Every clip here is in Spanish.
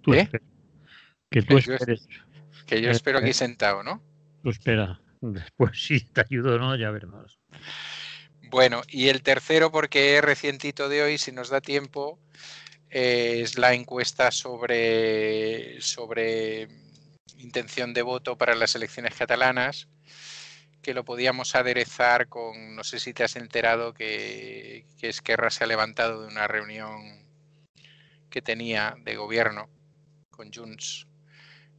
Tú ¿Eh? que tú esperes. Que yo espero aquí sentado, ¿no? Tú espera. Después si te ayudo o no, ya veremos. Bueno, y el tercero, porque es recientito de hoy, si nos da tiempo, es la encuesta sobre intención de voto para las elecciones catalanas, que lo podíamos aderezar con, no sé si te has enterado que Esquerra se ha levantado de una reunión que tenía de gobierno con Junts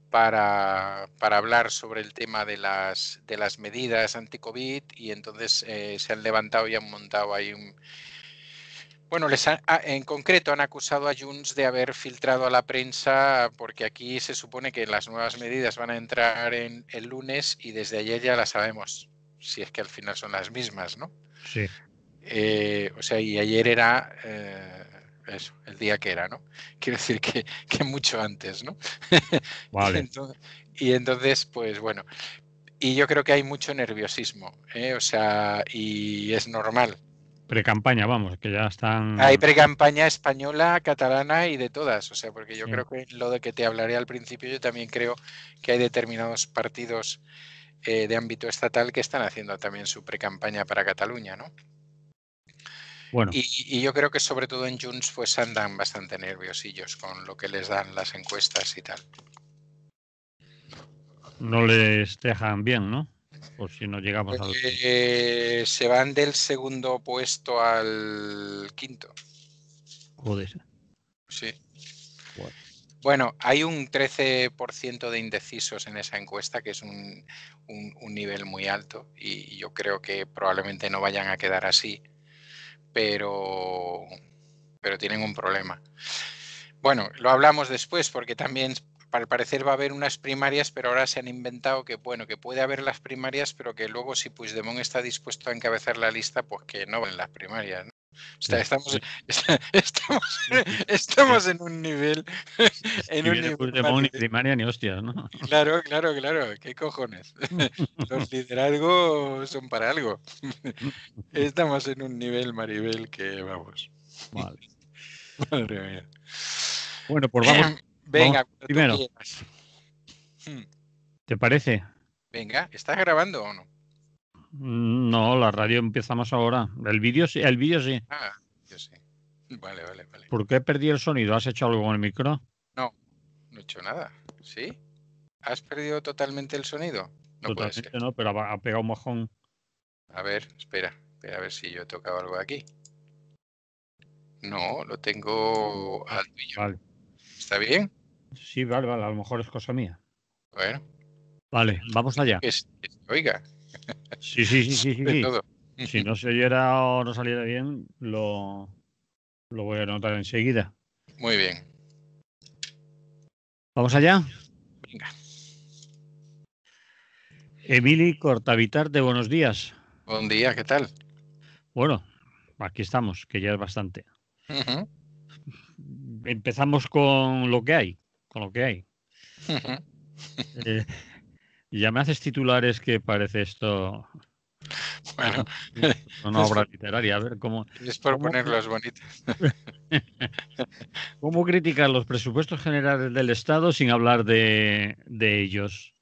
para hablar sobre el tema de las medidas anti-COVID, y entonces se han levantado y han montado ahí un... Bueno, en concreto han acusado a Junts de haber filtrado a la prensa, porque aquí se supone que las nuevas medidas van a entrar el lunes y desde ayer ya las sabemos, si es que al final son las mismas, ¿no? Sí. O sea, y ayer era eso, el día que era, ¿no? Quiero decir que mucho antes, ¿no? Vale. Y entonces, pues bueno, y yo creo que hay mucho nerviosismo, o sea, y es normal. Pre-campaña, vamos, que ya están... Hay pre-campaña española, catalana y de todas, o sea, porque yo Sí. creo que lo de que te hablaré al principio, yo también creo que hay determinados partidos de ámbito estatal que están haciendo también su pre-campaña para Cataluña, ¿no? Bueno. Y yo creo que sobre todo en Junts pues andan bastante nerviosillos con lo que les dan las encuestas y tal. No les dejan bien, ¿no? Por si no llegamos al... Se van del segundo puesto al quinto. Joder. Sí. Bueno. Bueno, hay un 13% de indecisos en esa encuesta, que es un nivel muy alto, y yo creo que probablemente no vayan a quedar así, pero tienen un problema. Bueno, lo hablamos después, porque también al parecer va a haber unas primarias, pero ahora se han inventado que, bueno, que puede haber las primarias, pero que luego si Puigdemont está dispuesto a encabezar la lista, pues que no van las primarias, ¿no? O sea, estamos en un nivel... Si viene Puigdemont ni primaria ni hostias, ¿no? Claro. ¿Qué cojones? Los liderazgos son para algo. Estamos en un nivel, Maribel, que vamos. Vale. Madre mía. Bueno, pues vamos Venga, cuando tú primero. quieras. ¿Te parece? Venga, ¿estás grabando o no? No, la radio empezamos ahora. El vídeo sí. Ah, yo sí. Vale. ¿Por qué perdí el sonido? ¿Has hecho algo con el micro? No he hecho nada. ¿Sí? ¿Has perdido totalmente el sonido? No puede ser. Totalmente no, pero ha pegado un mojón. A ver, espera a ver si yo he tocado algo aquí. No, lo tengo alto y yo. Vale. ¿Está bien? Sí, vale, a lo mejor es cosa mía. Bueno. Vale, vamos allá. Que se oiga. Sí. De todo. Si no se oyera o no saliera bien, lo voy a notar enseguida. Muy bien. ¿Vamos allá? Venga. Emili Cortavitar, de buenos días. Buen día, ¿qué tal? Bueno, aquí estamos, que ya es bastante. Empezamos con lo que hay. Ya me haces titulares que parece esto... Bueno, una obra literaria. A ver, es por ponerlos bonitos. ¿Cómo criticar los presupuestos generales del Estado sin hablar de ellos?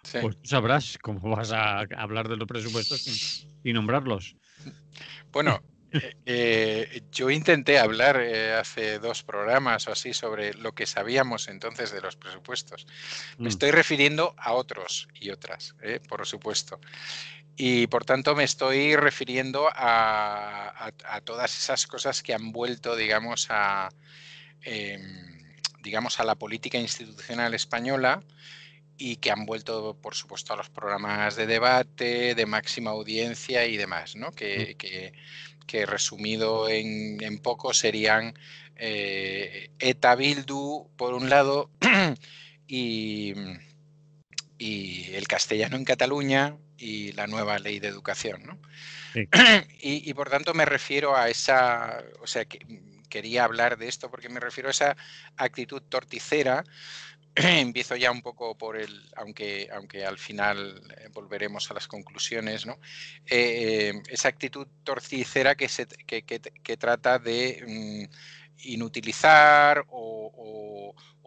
Sí. Pues tú sabrás cómo vas a hablar de los presupuestos sin nombrarlos. Bueno, yo intenté hablar hace 2 programas o así sobre lo que sabíamos entonces de los presupuestos. Me estoy refiriendo a otros y otras, por supuesto. Y por tanto me estoy refiriendo a todas esas cosas que han vuelto, digamos, a la política institucional española, y que han vuelto, por supuesto, a los programas de debate, de máxima audiencia y demás, ¿no? Que resumido en poco serían ETA Bildu, por un lado, y el castellano en Cataluña y la nueva ley de educación, ¿no? Sí. Y por tanto me refiero a esa, o sea, quería hablar de esto porque me refiero a esa actitud torticera. Empiezo ya un poco por aunque al final volveremos a las conclusiones, ¿no? Esa actitud torticera que trata de inutilizar o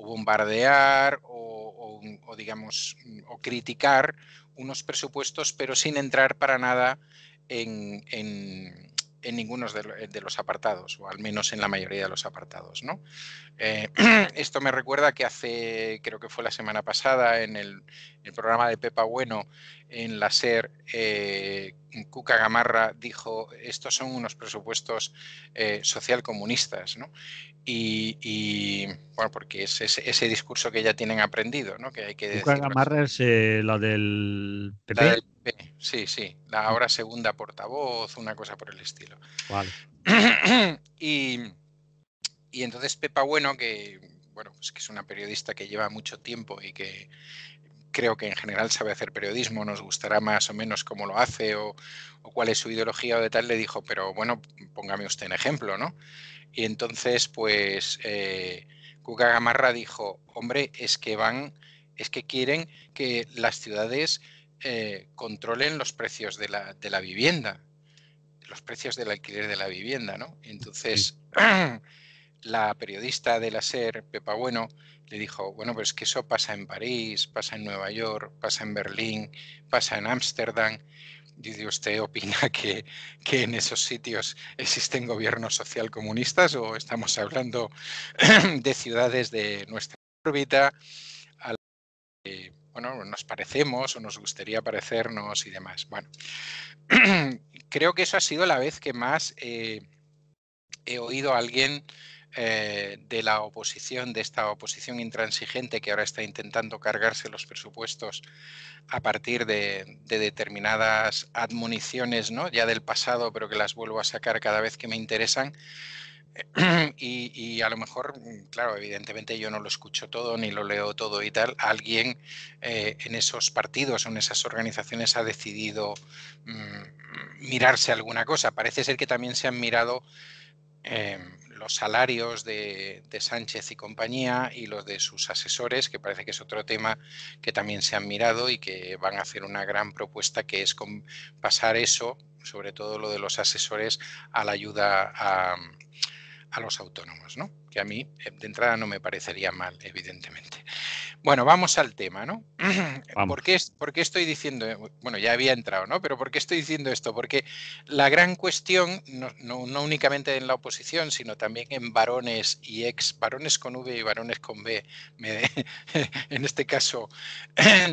bombardear o digamos, o criticar unos presupuestos, pero sin entrar para nada en ninguno de los apartados, o al menos en la mayoría de los apartados, ¿no? Esto me recuerda que creo que fue la semana pasada, en el programa de Pepa Bueno, en la SER, Cuca Gamarra dijo, estos son unos presupuestos socialcomunistas, ¿no? Y bueno, porque es ese discurso que ya tienen aprendido, ¿no? Que hay que Cuca decirlo. Gamarra es la del La PP. del PP, sí, la ahora segunda portavoz, una cosa por el estilo. Vale. Y entonces Pepa Bueno, que bueno, pues que es una periodista que lleva mucho tiempo y que creo que en general sabe hacer periodismo, nos gustará más o menos cómo lo hace o cuál es su ideología o de tal, le dijo, pero bueno, póngame usted en ejemplo, ¿no? Y entonces, pues, Cuca Gamarra dijo, hombre, es que quieren que las ciudades controlen los precios de la vivienda, los precios del alquiler de la vivienda, ¿no? Entonces, la periodista de la SER, Pepa Bueno, le dijo, bueno, pues que eso pasa en París, pasa en Nueva York, pasa en Berlín, pasa en Ámsterdam. Dice, ¿usted opina que en esos sitios existen gobiernos socialcomunistas o estamos hablando de ciudades de nuestra órbita a las que, bueno, nos parecemos o nos gustaría parecernos y demás? Bueno, creo que eso ha sido la vez que más he oído a alguien de la oposición, de esta oposición intransigente que ahora está intentando cargarse los presupuestos a partir de determinadas admoniciones, ¿no? Ya del pasado, pero que las vuelvo a sacar cada vez que me interesan. Y a lo mejor, claro, evidentemente yo no lo escucho todo ni lo leo todo y tal. Alguien en esos partidos o en esas organizaciones ha decidido mirarse alguna cosa. Parece ser que también se han mirado los salarios de Sánchez y compañía y los de sus asesores, que parece que es otro tema que también se han mirado y que van a hacer una gran propuesta, que es pasar eso, sobre todo lo de los asesores, a la ayuda a los autónomos, ¿no? Que a mí de entrada no me parecería mal, evidentemente. Bueno, vamos al tema, ¿no? ¿Por qué estoy diciendo? Bueno, ya había entrado, ¿no? Pero ¿por qué estoy diciendo esto? Porque la gran cuestión, no únicamente en la oposición, sino también en varones y varones con V y varones con B, en este caso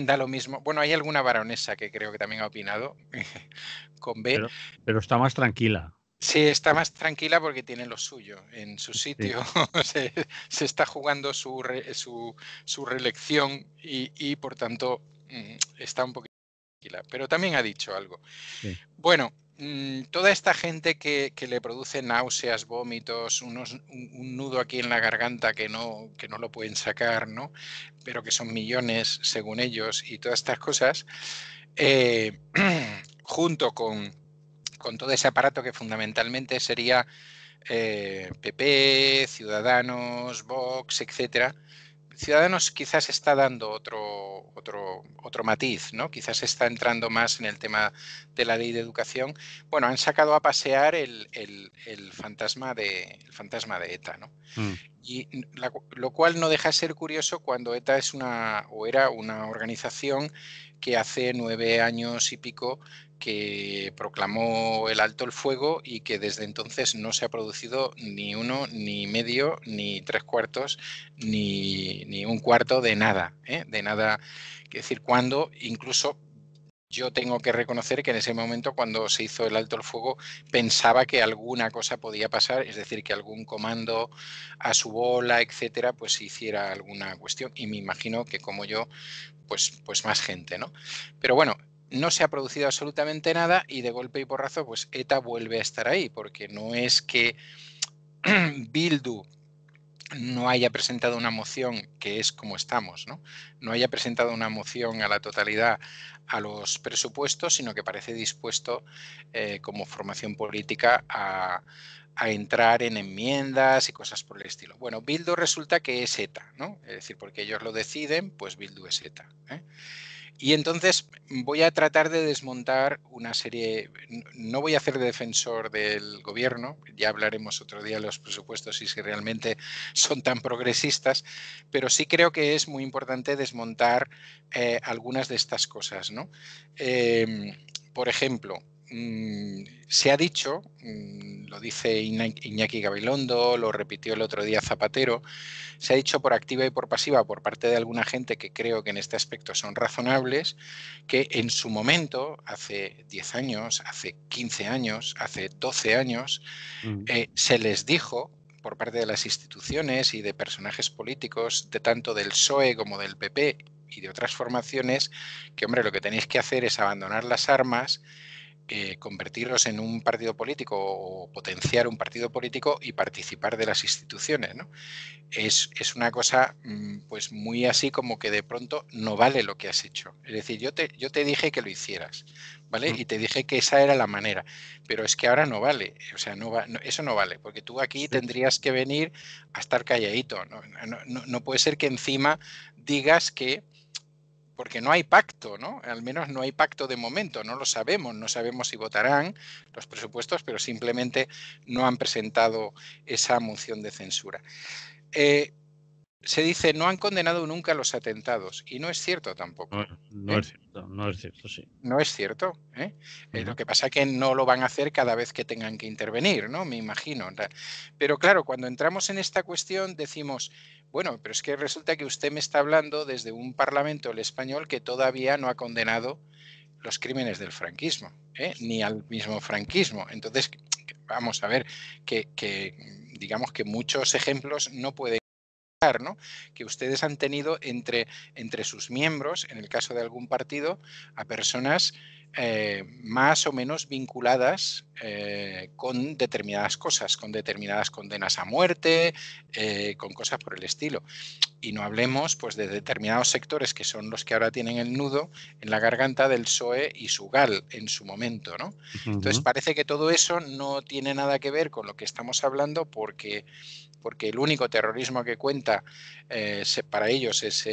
da lo mismo. Bueno, hay alguna varonesa que creo que también ha opinado con B. Pero está más tranquila. Sí, está más tranquila porque tiene lo suyo en su sitio. Sí. se está jugando su reelección y por tanto está un poquito tranquila. Pero también ha dicho algo. Sí. Bueno, toda esta gente que le produce náuseas, vómitos, un nudo aquí en la garganta que no lo pueden sacar, ¿no? Pero que son millones según ellos y todas estas cosas, junto con todo ese aparato que fundamentalmente sería PP, Ciudadanos, Vox, etcétera. Ciudadanos quizás está dando otro matiz, ¿no? Quizás está entrando más en el tema de la ley de educación. Bueno, han sacado a pasear el fantasma de ETA, ¿no? Y lo cual no deja de ser curioso cuando ETA era una organización que hace 9 años y pico que proclamó el alto el fuego y que desde entonces no se ha producido ni uno, ni medio, ni 3/4, ni un cuarto de nada, ¿eh? De nada. Es decir, cuando incluso yo tengo que reconocer que en ese momento, cuando se hizo el alto el fuego, pensaba que alguna cosa podía pasar, es decir, que algún comando a su bola, etcétera, pues hiciera alguna cuestión. Y me imagino que como yo, pues más gente, ¿no? Pero bueno, no se ha producido absolutamente nada y de golpe y porrazo, pues ETA vuelve a estar ahí, porque no es que Bildu no haya presentado una moción, que es como estamos, no haya presentado una moción a la totalidad a los presupuestos, sino que parece dispuesto como formación política a entrar en enmiendas y cosas por el estilo. Bueno, Bildu resulta que es ETA, ¿no? Es decir, porque ellos lo deciden, pues Bildu es ETA, ¿eh? Y entonces voy a tratar de desmontar una serie, no voy a hacer de defensor del gobierno, ya hablaremos otro día de los presupuestos y si realmente son tan progresistas, pero sí creo que es muy importante desmontar algunas de estas cosas, ¿no? Por ejemplo, se ha dicho, lo dice Iñaki Gabilondo, lo repitió el otro día Zapatero, se ha dicho por activa y por pasiva por parte de alguna gente que creo que en este aspecto son razonables, que en su momento, hace 10 años, hace 15 años, hace 12 años, se les dijo por parte de las instituciones y de personajes políticos, de tanto del PSOE como del PP y de otras formaciones, que hombre, lo que tenéis que hacer es abandonar las armas, convertirlos en un partido político o potenciar un partido político y participar de las instituciones, ¿no? Es una cosa pues muy así como que de pronto no vale lo que has hecho. Es decir, yo te dije que lo hicieras, ¿vale? Y te dije que esa era la manera, pero es que ahora no vale, o sea, eso no vale, porque tú aquí tendrías que venir a estar calladito, no puede ser que encima digas que porque no hay pacto, ¿no? Al menos no hay pacto de momento, no lo sabemos, no sabemos si votarán los presupuestos, pero simplemente no han presentado esa moción de censura. Se dice, no han condenado nunca los atentados, y no es cierto tampoco. No es cierto, sí. No es cierto. Lo que pasa es que no lo van a hacer cada vez que tengan que intervenir, ¿no? Me imagino. Pero claro, cuando entramos en esta cuestión decimos, bueno, pero es que resulta que usted me está hablando desde un parlamento, el español, que todavía no ha condenado los crímenes del franquismo, ni al mismo franquismo. Entonces, vamos a ver que digamos que muchos ejemplos no pueden, ¿no? Que ustedes han tenido entre sus miembros, en el caso de algún partido, a personas más o menos vinculadas con determinadas cosas, con determinadas condenas a muerte, con cosas por el estilo. Y no hablemos pues, de determinados sectores que son los que ahora tienen el nudo en la garganta del PSOE y su GAL en su momento, ¿no? Entonces parece que todo eso no tiene nada que ver con lo que estamos hablando porque el único terrorismo que cuenta para ellos es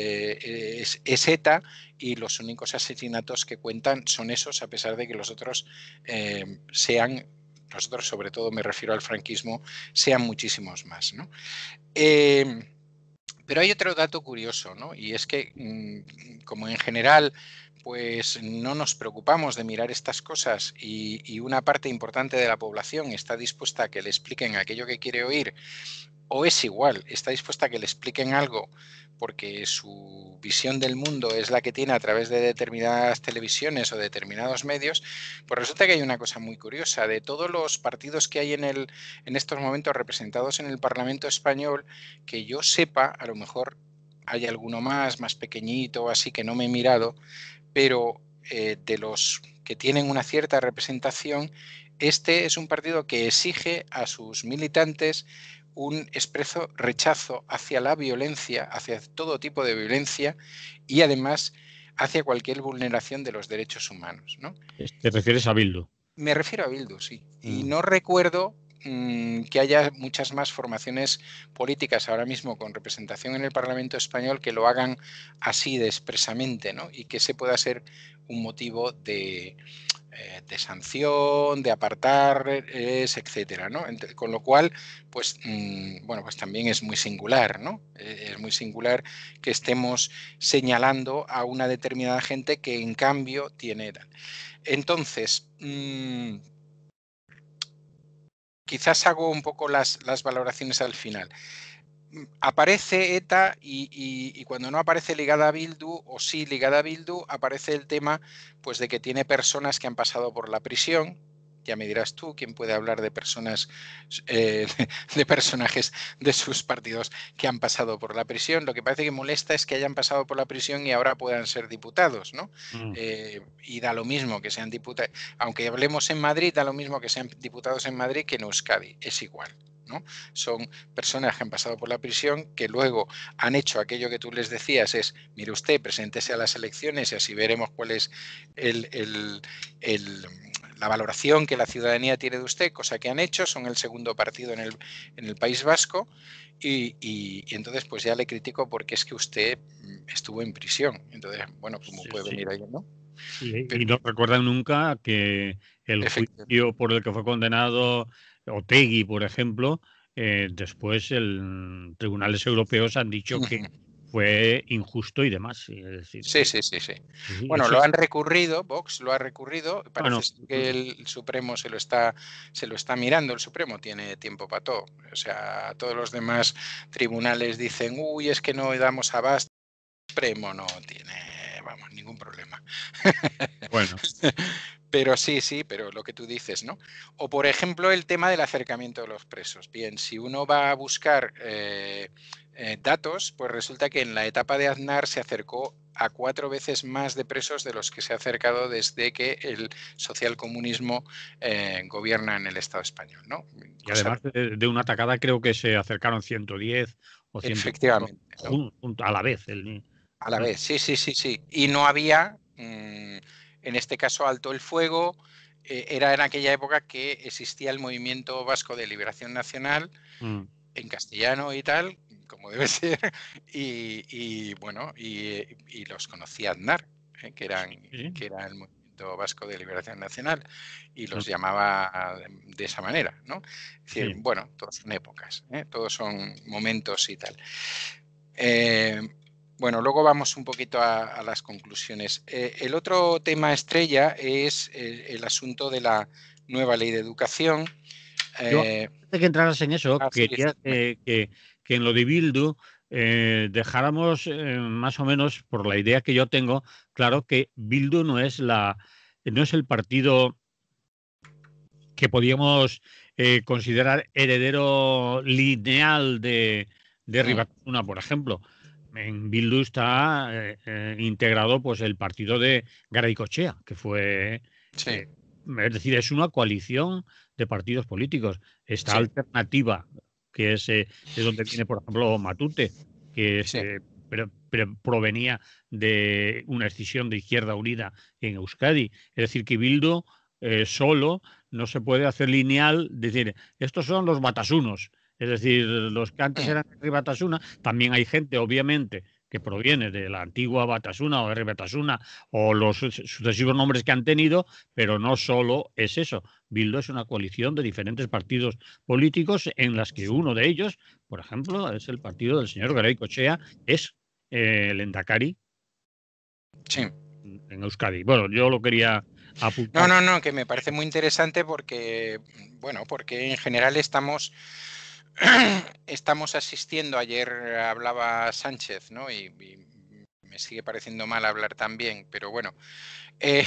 ETA y los únicos asesinatos que cuentan son esos, a pesar de que los otros sean, los otros sobre todo me refiero al franquismo, sean muchísimos más, ¿no? Pero hay otro dato curioso, ¿no? Y es que, como en general, pues no nos preocupamos de mirar estas cosas y una parte importante de la población está dispuesta a que le expliquen aquello que quiere oír, o es igual, está dispuesta a que le expliquen algo porque su visión del mundo es la que tiene a través de determinadas televisiones o determinados medios, pues resulta que hay una cosa muy curiosa. De todos los partidos que hay en estos momentos representados en el Parlamento español, que yo sepa, a lo mejor hay alguno más pequeñito, así que no me he mirado, pero de los que tienen una cierta representación, este es un partido que exige a sus militantes un expreso rechazo hacia la violencia, hacia todo tipo de violencia y además hacia cualquier vulneración de los derechos humanos, ¿no? ¿Te refieres a Bildu? Me refiero a Bildu, sí. Y no recuerdo que haya muchas más formaciones políticas ahora mismo con representación en el Parlamento español que lo hagan así de expresamente, ¿no? Y que ese pueda ser un motivo de sanción, de apartarles, etcétera, ¿no? Con lo cual, pues, bueno, pues también es muy singular, ¿no? Es muy singular que estemos señalando a una determinada gente que en cambio tiene... Entonces, quizás hago un poco las valoraciones al final. Aparece ETA y cuando no aparece ligada a Bildu, o sí ligada a Bildu, aparece el tema pues, de que tiene personas que han pasado por la prisión. Ya me dirás tú, ¿quién puede hablar de personas, de personajes de sus partidos que han pasado por la prisión? Lo que parece que molesta es que hayan pasado por la prisión y ahora puedan ser diputados, ¿no? Y da lo mismo que sean diputados, aunque hablemos en Madrid, da lo mismo que sean diputados en Madrid que en Euskadi, es igual, ¿no? Son personas que han pasado por la prisión, que luego han hecho aquello que tú les decías, es, mire usted, preséntese a las elecciones y así veremos cuál es la valoración que la ciudadanía tiene de usted, cosa que han hecho, son el segundo partido en el País Vasco, y entonces pues ya le critico porque es que usted estuvo en prisión. Entonces, bueno, ¿cómo Sí, puede sí. venir ahí, no? Y no recuerdan nunca que el Efectivamente. juicio por el que fue condenado Otegi, por ejemplo, después el tribunales europeos han dicho que fue injusto y demás. Es decir, Sí, sí, sí, sí. sí, Bueno, eso lo es. han recurrido, Vox lo ha recurrido, parece Bueno, ser que el Supremo se lo está mirando, el Supremo tiene tiempo para todo. O sea, todos los demás tribunales dicen, uy, es que no damos abasto, el Supremo no tiene, vamos, ningún problema. bueno, Pero sí, sí, pero lo que tú dices, ¿no? O por ejemplo el tema del acercamiento de los presos. Bien, si uno va a buscar datos, pues resulta que en la etapa de Aznar se acercó a 4 veces más de presos de los que se ha acercado desde que el socialcomunismo gobierna en el Estado español, ¿no? y además de una atacada creo que se acercaron 110 o 105 Efectivamente, ¿no? a la vez. A la vez, sí, sí, sí, sí. Y no había, en este caso, alto el fuego. Era en aquella época que existía el Movimiento Vasco de Liberación Nacional, Mm. en castellano y tal, como debe ser, bueno, y los conocía Aznar, Sí, que era el Movimiento Vasco de Liberación Nacional, y sí, los llamaba de esa manera, ¿no? Es decir, sí. bueno, todos son épocas, todos son momentos y tal. Eh, bueno, luego vamos un poquito a las conclusiones. El otro tema estrella es el asunto de la nueva ley de educación. Yo, antes de que entraras en eso, Sí, quería que en lo de Bildu dejáramos más o menos, por la idea que yo tengo, claro que Bildu no es el partido que podíamos considerar heredero lineal de Ribatasuna, por ejemplo. En Bildu está integrado pues el partido de Garaikochea, que fue, sí, eh, es decir, es una coalición de partidos políticos. Esta sí, alternativa, que es de donde viene, por ejemplo, Matute, que es, sí. pero provenía de una escisión de Izquierda Unida en Euskadi. Es decir, que Bildu solo no se puede hacer lineal, decir, estos son los batasunos, es decir, los que antes eran Herri Batasuna. También hay gente, obviamente, que proviene de la antigua Batasuna o Herri Batasuna o los sucesivos nombres que han tenido, pero no solo es eso. Bildu es una coalición de diferentes partidos políticos en las que uno de ellos, por ejemplo, es el partido del señor Garaikochea, es el Endacari Sí. en Euskadi. Bueno, yo lo quería No, apuntar. no, no, que me parece muy interesante porque, bueno, porque en general estamos asistiendo, ayer hablaba Sánchez, ¿no? Y me sigue pareciendo mal hablar también, pero bueno, eh,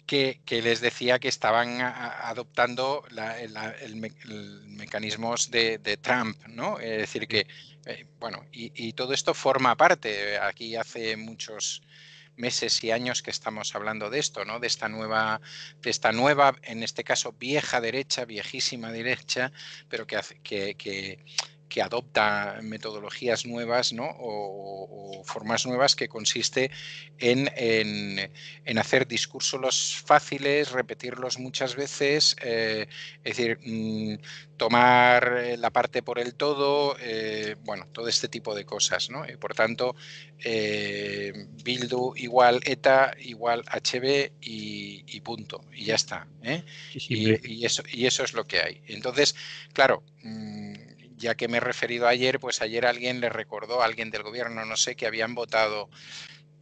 que les decía que estaban adoptando mecanismos de Trump, ¿no? Es decir, que, bueno, y todo esto forma parte, aquí hace muchos meses y años que estamos hablando de esto, ¿no? De esta nueva, en este caso vieja derecha, viejísima derecha, pero que adopta metodologías nuevas, ¿no? O formas nuevas, que consiste en hacer discursos fáciles, repetirlos muchas veces, es decir, tomar la parte por el todo, bueno, todo este tipo de cosas, ¿no? Y por tanto, Bildu igual ETA igual HB y punto, y ya está, ¿eh? Sí, sí, Y eso es lo que hay. Entonces, claro, ya que me he referido ayer, pues ayer alguien le recordó, a alguien del gobierno, no sé, que habían votado,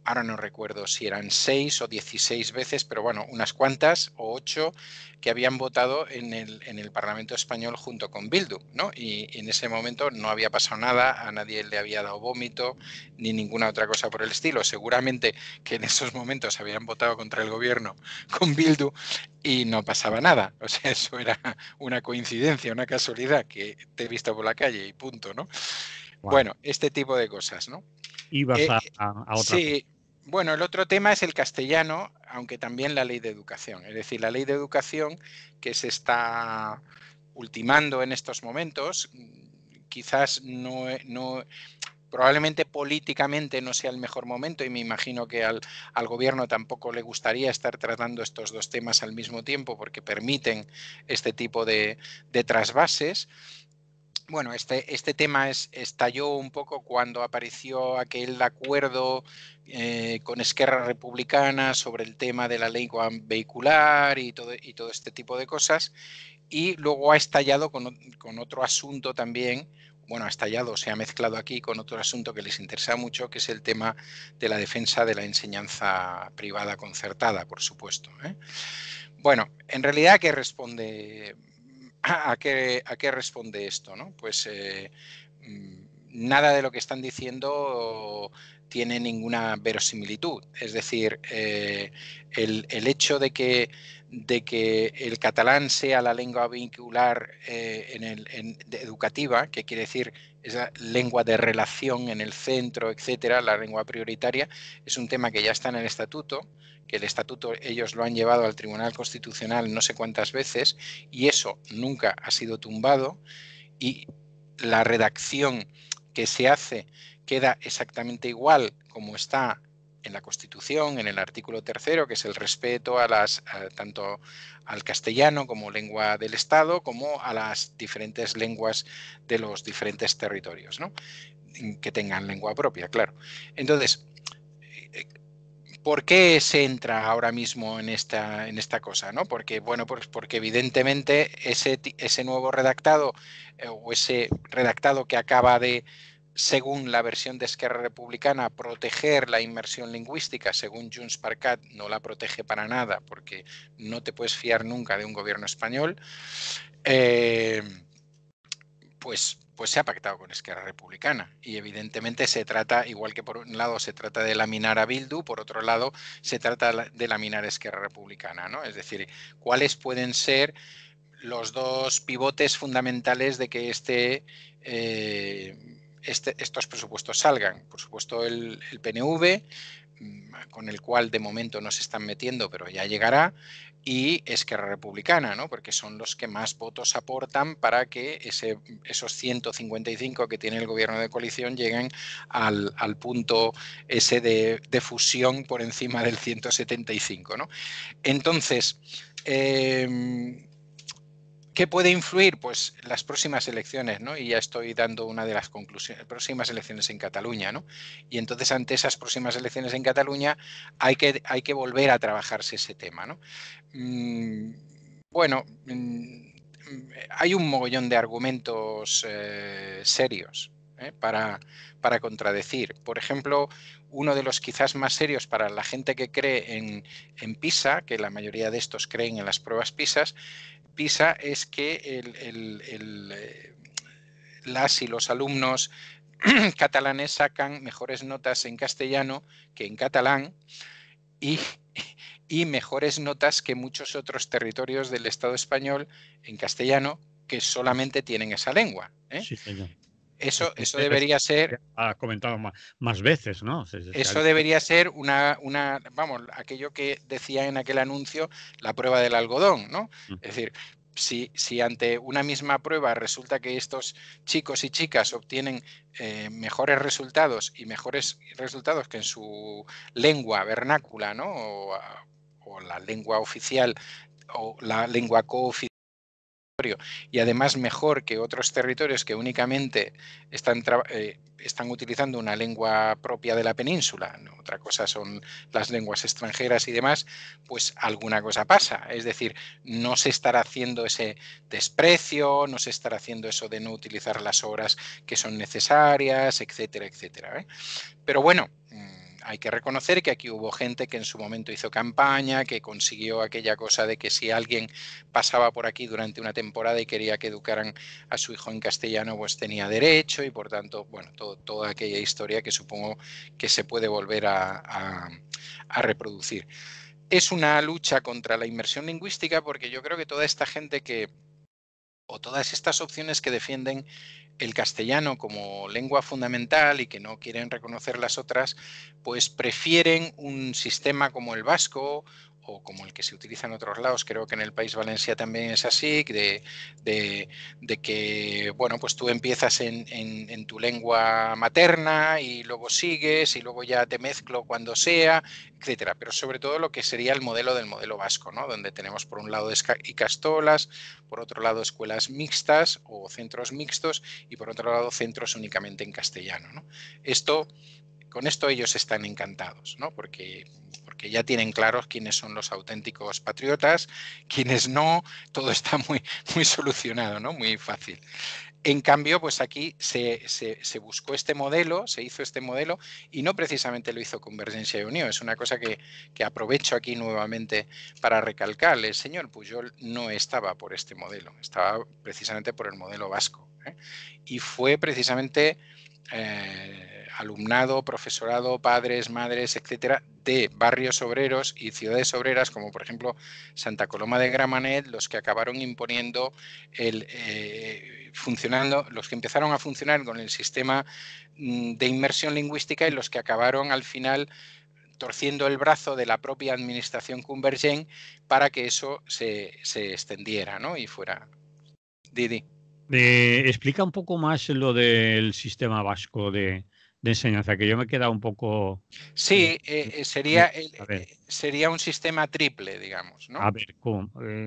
ahora no recuerdo si eran 6 o 16 veces, pero bueno, unas cuantas, o 8, que habían votado en el Parlamento español junto con Bildu, ¿no? Y en ese momento no había pasado nada, a nadie le había dado vómito, ni ninguna otra cosa por el estilo. Seguramente que en esos momentos habían votado contra el gobierno con Bildu y no pasaba nada. O sea, eso era una coincidencia, una casualidad, que te he visto por la calle y punto, ¿no? Wow. Bueno, este tipo de cosas, ¿no? Ibas Eh, a otra cosa. Sí, bueno, el otro tema es el castellano, aunque también la ley de educación. Es decir, la ley de educación que se está ultimando en estos momentos, quizás no Probablemente políticamente no sea el mejor momento y me imagino que al gobierno tampoco le gustaría estar tratando estos dos temas al mismo tiempo porque permiten este tipo de trasvases. Bueno, este tema estalló un poco cuando apareció aquel acuerdo con Esquerra Republicana sobre el tema de la lengua vehicular y todo este tipo de cosas. Y luego ha estallado con otro asunto también. Bueno, ha estallado, se ha mezclado aquí con otro asunto que les interesa mucho, que es el tema de la defensa de la enseñanza privada concertada, por supuesto. Bueno, en realidad, ¿a qué responde? ¿A qué responde esto? ¿No? Pues nada de lo que están diciendo tiene ninguna verosimilitud. Es decir, el hecho de que el catalán sea la lengua vehicular educativa, que quiere decir esa lengua de relación en el centro, etcétera, la lengua prioritaria, es un tema que ya está en el estatuto, que el estatuto ellos lo han llevado al Tribunal Constitucional no sé cuántas veces y eso nunca ha sido tumbado y la redacción que se hace queda exactamente igual como está en la Constitución, en el artículo 3º, que es el respeto tanto al castellano como lengua del Estado, como a las diferentes lenguas de los diferentes territorios, ¿no? Que tengan lengua propia, claro. Entonces, ¿por qué se entra ahora mismo en esta cosa? ¿No? Porque, bueno, pues porque evidentemente ese nuevo redactado o ese redactado que acaba de, según la versión de Esquerra Republicana, proteger la inmersión lingüística, según Junts per Cat no la protege para nada porque no te puedes fiar nunca de un gobierno español, pues se ha pactado con Esquerra Republicana y evidentemente se trata, igual que por un lado se trata de laminar a Bildu, por otro lado se trata de laminar a Esquerra Republicana, ¿no? Es decir, ¿cuáles pueden ser los dos pivotes fundamentales de que estos presupuestos salgan? Por supuesto el PNV, con el cual de momento no se están metiendo, pero ya llegará, y Esquerra Republicana, ¿no? Porque son los que más votos aportan para que esos 155 que tiene el gobierno de coalición lleguen al punto ese de fusión por encima del 175, ¿no? Entonces, ¿qué puede influir? Pues las próximas elecciones, ¿no? Y ya estoy dando una de las conclusiones, próximas elecciones en Cataluña, ¿no? Y entonces ante esas próximas elecciones en Cataluña hay que volver a trabajarse ese tema, ¿no? Bueno, hay un mogollón de argumentos serios para contradecir. Por ejemplo, uno de los quizás más serios para la gente que cree en PISA, que la mayoría de estos creen en las pruebas PISA, es que las y los alumnos catalanes sacan mejores notas en castellano que en catalán y mejores notas que muchos otros territorios del Estado español en castellano que solamente tienen esa lengua. Sí, señor. Eso debería ser... Ha comentado más veces, ¿no? Eso debería ser vamos, aquello que decía en aquel anuncio, la prueba del algodón, ¿no? Es decir, si ante una misma prueba resulta que estos chicos y chicas obtienen mejores resultados y mejores resultados que en su lengua vernácula, ¿no? O la lengua oficial o la lengua cooficial, y además mejor que otros territorios que únicamente están utilizando una lengua propia de la península, ¿no? Otra cosa son las lenguas extranjeras y demás, pues alguna cosa pasa. Es decir, no se estará haciendo ese desprecio, no se estará haciendo eso de no utilizar las horas que son necesarias, etcétera, etcétera. Pero bueno, hay que reconocer que aquí hubo gente que en su momento hizo campaña, que consiguió aquella cosa de que si alguien pasaba por aquí durante una temporada y quería que educaran a su hijo en castellano, pues tenía derecho y por tanto, bueno, toda aquella historia que supongo que se puede volver a reproducir. Es una lucha contra la inmersión lingüística porque yo creo que toda esta gente o todas estas opciones que defienden el castellano como lengua fundamental y que no quieren reconocer las otras, pues prefieren un sistema como el vasco o como el que se utiliza en otros lados, creo que en el País Valencià también es así, de que, bueno, pues tú empiezas en tu lengua materna y luego sigues y luego ya te mezclo cuando sea, etcétera. Pero sobre todo lo que sería el modelo del modelo vasco, ¿no? Donde tenemos por un lado ikastolas, por otro lado escuelas mixtas o centros mixtos y por otro lado centros únicamente en castellano, ¿no? Con esto ellos están encantados, ¿no? Porque ya tienen claros quiénes son los auténticos patriotas, quiénes no, todo está muy, muy solucionado, ¿no? Muy fácil. En cambio, pues aquí se buscó este modelo, se hizo este modelo y no precisamente lo hizo Convergencia y Unió. Es una cosa que aprovecho aquí nuevamente para recalcarle. El señor Pujol no estaba por este modelo, estaba precisamente por el modelo vasco, ¿eh? Y fue precisamente alumnado, profesorado, padres, madres, etcétera, de barrios obreros y ciudades obreras, como por ejemplo Santa Coloma de Gramenet, los que acabaron imponiendo los que empezaron a funcionar con el sistema de inmersión lingüística y los que acabaron al final torciendo el brazo de la propia administración Convergent para que eso se extendiera, ¿no? Y fuera. Didi. Explica un poco más lo del sistema vasco de enseñanza, que yo me he quedado un poco... Sí, a ver, sería un sistema triple, digamos, ¿no? a ver,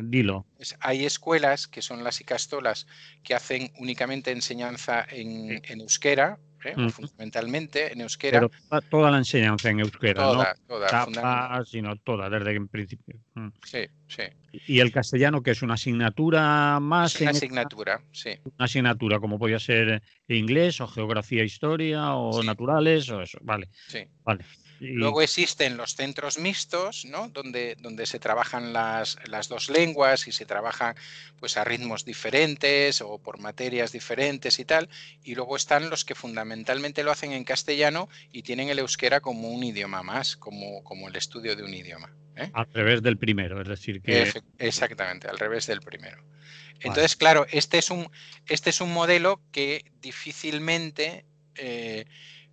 dilo. Hay escuelas que son las ikastolas que hacen únicamente enseñanza Sí. en euskera, o Ujú. fundamentalmente en euskera. Pero toda la enseñanza en euskera, no Toda, tapas, sino toda, desde el principio. Sí, sí. Y el castellano, que es una asignatura Es más una en asignatura, sí. una asignatura, como podía ser inglés o geografía, historia o Sí, naturales o eso. Vale, sí. vale. Y Luego existen los centros mixtos, ¿no? Donde se trabajan las dos lenguas y se trabaja pues, a ritmos diferentes o por materias diferentes y tal. Y luego están los que fundamentalmente lo hacen en castellano y tienen el euskera como un idioma más, como el estudio de un idioma, ¿eh? al revés del primero, es decir, que... Exactamente, al revés del primero. Vale. Entonces, claro, este es un modelo que difícilmente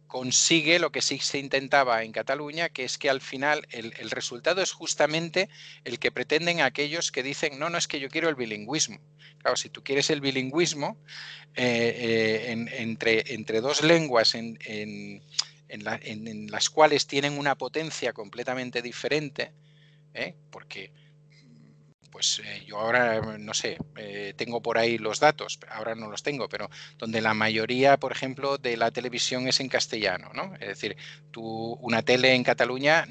consigue lo que sí se intentaba en Cataluña, que es que al final el resultado es justamente el que pretenden aquellos que dicen, no, no es que yo quiero el bilingüismo. Claro, si tú quieres el bilingüismo entre dos lenguas en las cuales tienen una potencia completamente diferente, porque pues yo ahora, no sé, tengo por ahí los datos, ahora no los tengo, pero donde la mayoría, por ejemplo, de la televisión es en castellano, ¿no? Es decir, una tele en Cataluña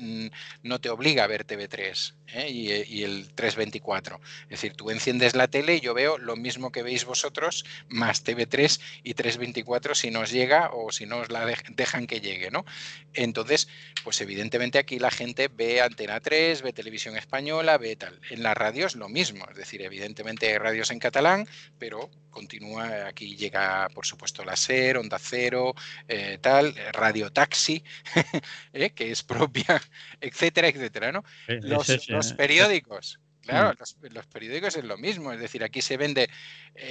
no te obliga a ver TV3 y el 324. Es decir, tú enciendes la tele y yo veo lo mismo que veis vosotros, más TV3 y 324 si nos llega o si no os la dejan que llegue, ¿no? Entonces, pues evidentemente aquí la gente ve Antena 3, ve Televisión Española, ve tal. En las radios lo mismo, es decir, evidentemente hay radios en catalán, pero continúa, aquí llega por supuesto la SER, Onda Cero, Radio Taxi, que es propia, etcétera, etcétera, ¿no? Es ese, Los periódicos. mm, Claro, los periódicos es lo mismo, es decir, aquí se vende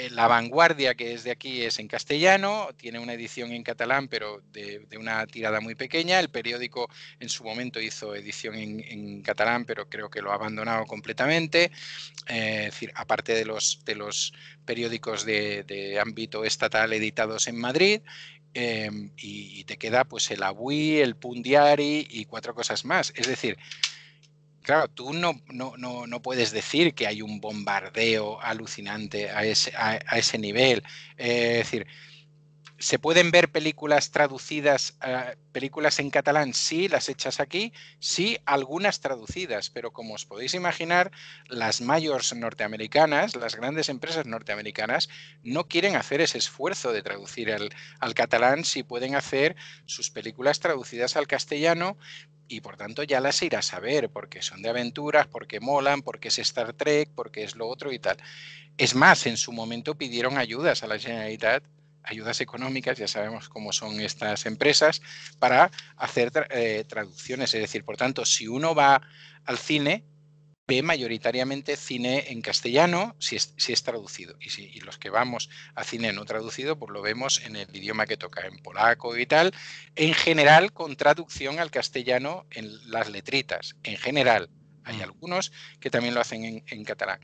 La Vanguardia, que es de aquí, es en castellano, tiene una edición en catalán, pero de una tirada muy pequeña. El periódico en su momento hizo edición en catalán, pero creo que lo ha abandonado completamente. Es decir, aparte de los periódicos de ámbito estatal editados en Madrid, y te queda pues el Avui, el Punt Diari y 4 cosas más. Es decir, claro, tú no puedes decir que hay un bombardeo alucinante a ese nivel. Es decir, ¿se pueden ver películas traducidas, películas en catalán? Sí, las hechas aquí, sí, algunas traducidas, pero como os podéis imaginar, las mayors norteamericanas, las grandes empresas norteamericanas, no quieren hacer ese esfuerzo de traducir al catalán si pueden hacer sus películas traducidas al castellano y por tanto ya las irás a ver, porque son de aventuras, porque molan, porque es Star Trek, porque es lo otro y tal. Es más, en su momento pidieron ayudas a la Generalitat, ayudas económicas, ya sabemos cómo son estas empresas, para hacer traducciones. Es decir, por tanto, si uno va al cine, ve mayoritariamente cine en castellano si es traducido. Y los que vamos a cine no traducido, pues lo vemos en el idioma que toca, en polaco y tal, en general con traducción al castellano en las letritas, en general. Hay algunos que también lo hacen en catalán.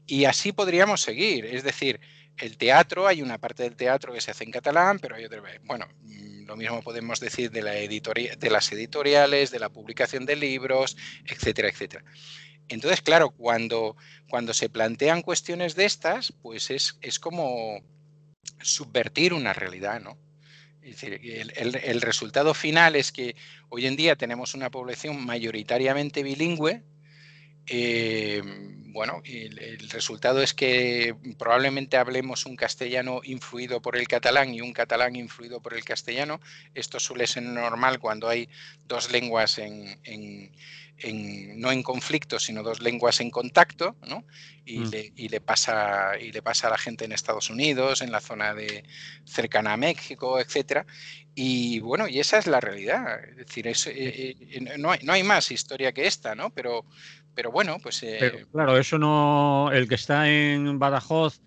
Y así podríamos seguir. Es decir, el teatro, hay una parte del teatro que se hace en catalán, pero hay otra. Bueno, lo mismo podemos decir de las editoriales, de la publicación de libros, etcétera, etcétera. Entonces, claro, cuando se plantean cuestiones de estas, pues es como subvertir una realidad, ¿no? Es decir, el resultado final es que hoy en día tenemos una población mayoritariamente bilingüe. Bueno, el resultado es que probablemente hablemos un castellano influido por el catalán y un catalán influido por el castellano. Esto suele ser normal cuando hay dos lenguas no en conflicto, sino dos lenguas en contacto, ¿no? Y le pasa a la gente en Estados Unidos, en la zona cercana a México, etcétera. Y bueno, y esa es la realidad. Es decir, no hay más historia que esta, ¿no? Pero bueno, pues... Pero claro, eso no, el que está en Badajoz,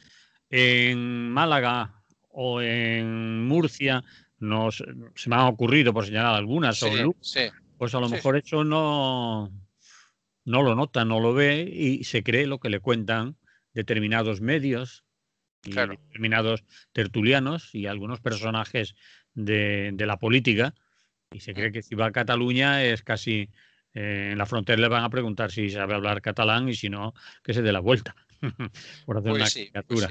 en Málaga o en Murcia, se me han ocurrido por señalar algunas, o en Lugo, pues a lo mejor eso no lo nota, no lo ve y se cree lo que le cuentan determinados medios y determinados tertulianos y algunos personajes de la política, y se cree que si va a Cataluña es casi en la frontera le van a preguntar si sabe hablar catalán y si no, que se dé la vuelta. Por hacer una caricatura.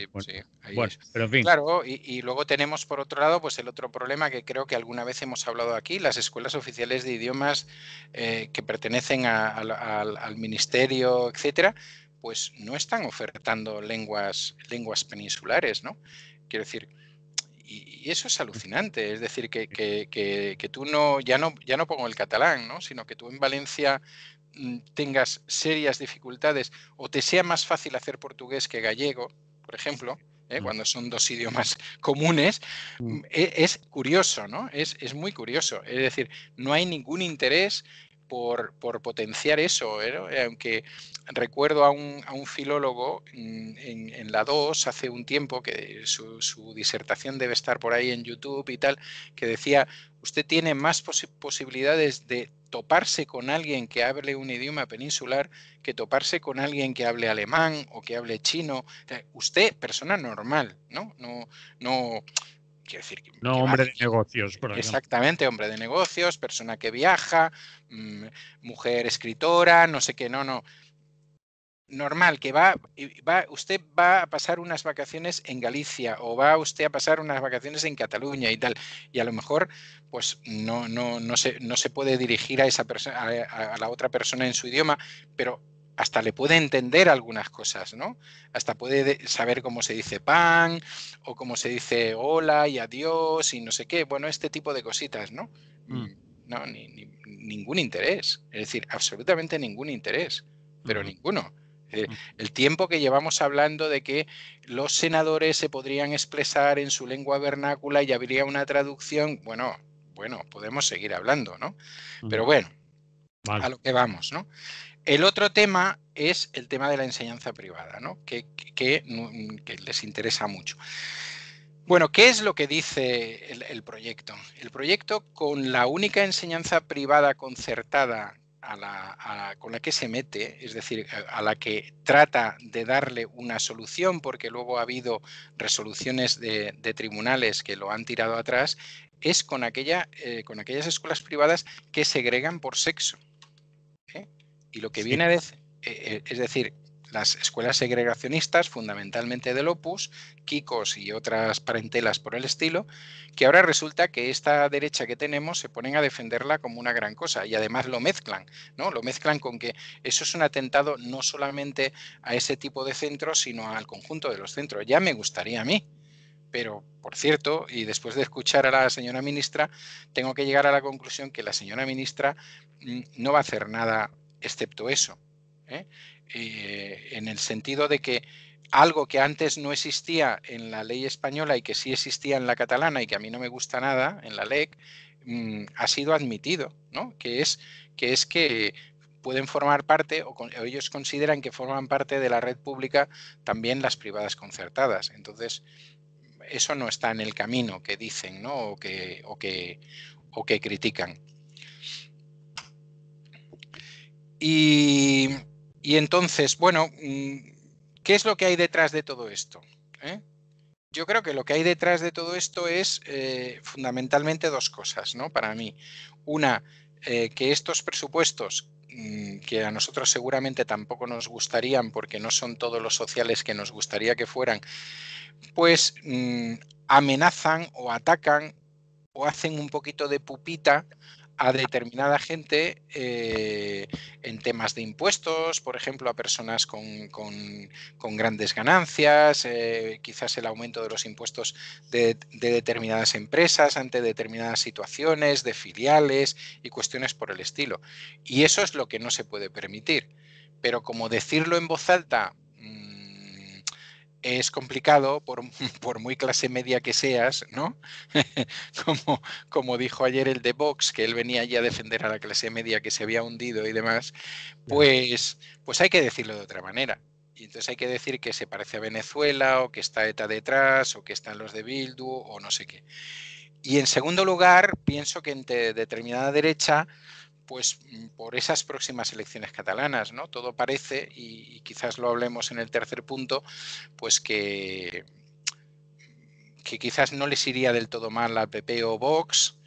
Bueno, pero en fin. Claro, y luego tenemos por otro lado pues el otro problema que creo que alguna vez hemos hablado aquí, las escuelas oficiales de idiomas que pertenecen al ministerio, etcétera, pues no están ofertando lenguas peninsulares, ¿no? Quiero decir, y eso es alucinante, es decir, que tú ya no pongo el catalán, ¿no? Sino que tú en Valencia tengas serias dificultades o te sea más fácil hacer portugués que gallego, por ejemplo, cuando son dos idiomas comunes, es curioso, ¿no? Es muy curioso. Es decir, no hay ningún interés por potenciar eso, aunque recuerdo a un filólogo en la 2 hace un tiempo, que su disertación debe estar por ahí en YouTube y tal, que decía, usted tiene más posibilidades de toparse con alguien que hable un idioma peninsular que toparse con alguien que hable alemán o que hable chino. Usted, persona normal, ¿no? No quiero decir no hombre de negocios, por ejemplo. Exactamente, hombre de negocios, persona que viaja, mujer escritora, no sé qué, no. Normal, que usted va a pasar unas vacaciones en Galicia o va usted a pasar unas vacaciones en Cataluña y tal, y a lo mejor pues no se puede dirigir a esa persona, a la otra persona en su idioma, pero hasta le puede entender algunas cosas, ¿no? Hasta puede saber cómo se dice pan o cómo se dice hola y adiós y no sé qué, bueno, este tipo de cositas, ¿no? No, ningún interés, es decir, absolutamente ningún interés, pero ninguno. El tiempo que llevamos hablando de que los senadores se podrían expresar en su lengua vernácula y habría una traducción, bueno, podemos seguir hablando, ¿no? Pero bueno, a lo que vamos, ¿no? El otro tema es el tema de la enseñanza privada, ¿no? Que les interesa mucho. Bueno, ¿qué es lo que dice el proyecto? El proyecto, con la única enseñanza privada concertada con la que se mete, es decir, a la que trata de darle una solución, porque luego ha habido resoluciones de tribunales que lo han tirado atrás, es con aquellas escuelas privadas que segregan por sexo. Y lo que viene a decir, es decir, las escuelas segregacionistas, fundamentalmente del Opus, Kikos y otras parentelas por el estilo, que ahora resulta que esta derecha que tenemos se ponen a defenderla como una gran cosa y además lo mezclan, ¿no? Lo mezclan con que eso es un atentado no solamente a ese tipo de centros, sino al conjunto de los centros. Ya me gustaría a mí. Pero, por cierto, y después de escuchar a la señora ministra, tengo que llegar a la conclusión que la señora ministra no va a hacer nada excepto eso, en el sentido de que algo que antes no existía en la ley española y que sí existía en la catalana y que a mí no me gusta nada, en la LEC, ha sido admitido, ¿no? Que es que pueden formar parte, o ellos consideran que forman parte de la red pública también las privadas concertadas. Entonces, eso no está en el camino que dicen, ¿no? o que critican. Y entonces, bueno, ¿qué es lo que hay detrás de todo esto? Yo creo que lo que hay detrás de todo esto es fundamentalmente dos cosas, ¿no? Para mí. Una, que estos presupuestos, que a nosotros seguramente tampoco nos gustarían porque no son todos los sociales que nos gustaría que fueran, pues amenazan o atacan o hacen un poquito de pupita a determinada gente en temas de impuestos, por ejemplo, a personas con grandes ganancias, quizás el aumento de los impuestos de determinadas empresas ante determinadas situaciones, de filiales y cuestiones por el estilo. Y eso es lo que no se puede permitir. Pero como decirlo en voz alta es complicado por muy clase media que seas, ¿no? como dijo ayer el de Vox, que él venía allí a defender a la clase media que se había hundido y demás, pues hay que decirlo de otra manera. Y entonces hay que decir que se parece a Venezuela, o que está ETA detrás, o que están los de Bildu, o no sé qué. Y en segundo lugar, pienso que entre determinada derecha, pues por esas próximas elecciones catalanas, ¿no? Todo parece, y quizás lo hablemos en el tercer punto, pues que quizás no les iría del todo mal al PP o Vox,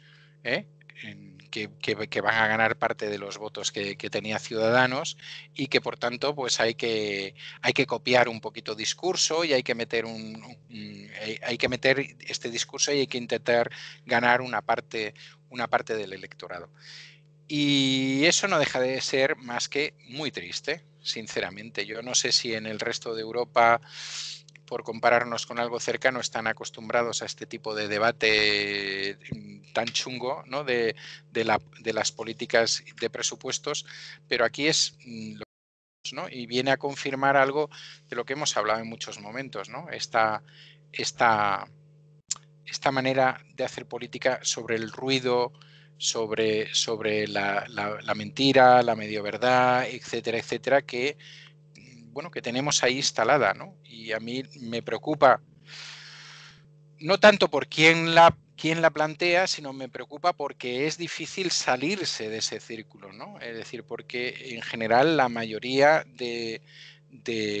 que van a ganar parte de los votos que tenía Ciudadanos, y que por tanto pues hay que copiar un poquito discurso y hay que meter este discurso y hay que intentar ganar una parte del electorado. Y eso no deja de ser más que muy triste, sinceramente. Yo no sé si en el resto de Europa, por compararnos con algo cercano, están acostumbrados a este tipo de debate tan chungo, ¿no? de las políticas de presupuestos, pero aquí es ¿no? Y viene a confirmar algo de lo que hemos hablado en muchos momentos, ¿no? Esta manera de hacer política sobre el ruido, sobre la mentira, la medio verdad, etcétera, etcétera, que tenemos ahí instalada, ¿no? Y a mí me preocupa, no tanto por quién la plantea, sino me preocupa porque es difícil salirse de ese círculo, ¿no? Es decir, porque en general la mayoría de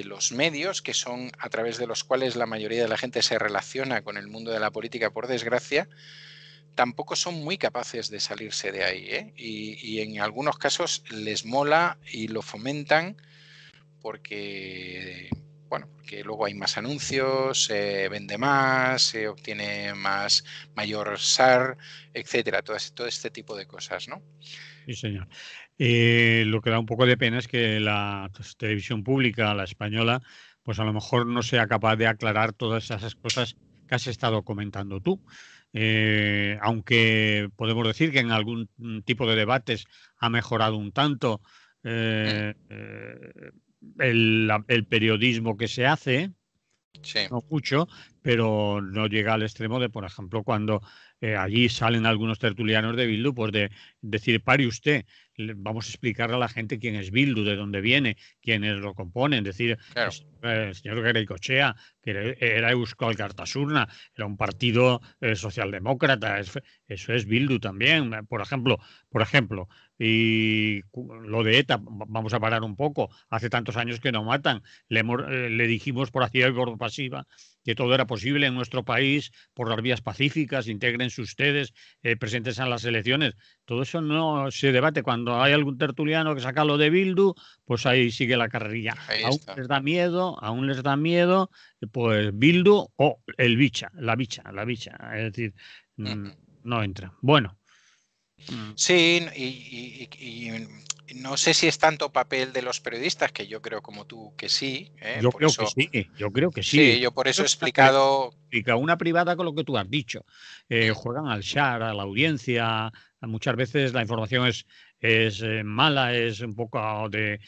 los medios, que son a través de los cuales la mayoría de la gente se relaciona con el mundo de la política, por desgracia, tampoco son muy capaces de salirse de ahí, ¿eh? Y en algunos casos les mola y lo fomentan porque luego hay más anuncios, se vende más, se obtiene mayor SAR, etcétera, todo este tipo de cosas, ¿no? Sí, señor. Lo que da un poco de pena es que la televisión pública, la española, pues a lo mejor no sea capaz de aclarar todas esas cosas que has estado comentando tú. Aunque podemos decir que en algún tipo de debates ha mejorado un tanto el periodismo que se hace, Sí. no mucho, pero no llega al extremo de, por ejemplo, cuando allí salen algunos tertulianos de Bildu, pues de decir, pare usted, vamos a explicarle a la gente quién es Bildu, de dónde viene, quiénes lo componen, decir, Claro. el señor Garaikoetxea, que era Euskal Alkartasuna, era un partido socialdemócrata, eso es Bildu también, por ejemplo, y lo de ETA, vamos a parar un poco, hace tantos años que no matan, le dijimos por activa y por pasiva que todo era posible en nuestro país por las vías pacíficas, intégrense ustedes, presentes en las elecciones. Todo eso no se debate. Cuando hay algún tertuliano que saca lo de Bildu, pues ahí sigue la carrerilla. Aún les da miedo, pues Bildu o el bicha, la bicha. Es decir, no entra. Bueno. Sí, y no sé si es tanto papel de los periodistas, que yo creo como tú que sí, Yo por creo que eso, sí, yo creo que sí. sí, yo por eso he Creo que explicado. una privada con lo que tú has dicho. Juegan al share, a la audiencia. Muchas veces la información es mala, es un poco de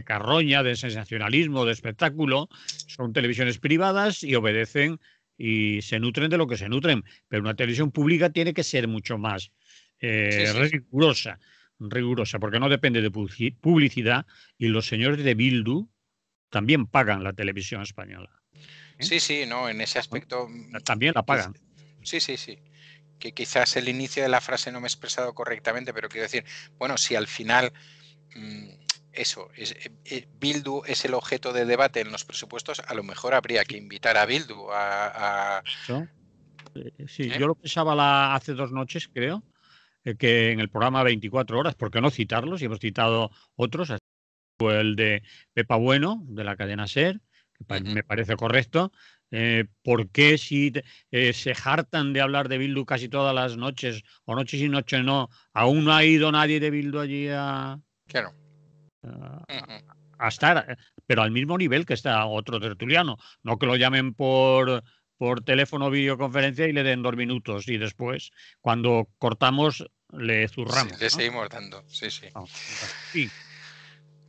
carroña, de sensacionalismo, de espectáculo. Son televisiones privadas y obedecen y se nutren de lo que se nutren. Pero una televisión pública tiene que ser mucho más Sí. rigurosa, porque no depende de publicidad y los señores de Bildu también pagan la televisión española. Sí, no, en ese aspecto. También la pagan. Sí. Que quizás el inicio de la frase no me he expresado correctamente, pero quiero decir, bueno, si al final eso, Bildu es el objeto de debate en los presupuestos, a lo mejor habría que invitar a Bildu a Eso. Sí, ¿eh? yo lo pensaba hace 2 noches, creo, que en el programa 24 horas, ¿por qué no citarlos? Y hemos citado otros, el de Pepa Bueno, de la cadena SER, que me parece correcto. ¿Por qué si se hartan de hablar de Bildu casi todas las noches, o noches y noches no, aún no ha ido nadie de Bildu allí Claro. a- a estar, pero al mismo nivel que está otro tertuliano? No que lo llamen por teléfono o videoconferencia y le den 2 minutos y después, cuando cortamos, le Sí, zurramos, le ¿no? seguimos dando, sí, sí. No, sí,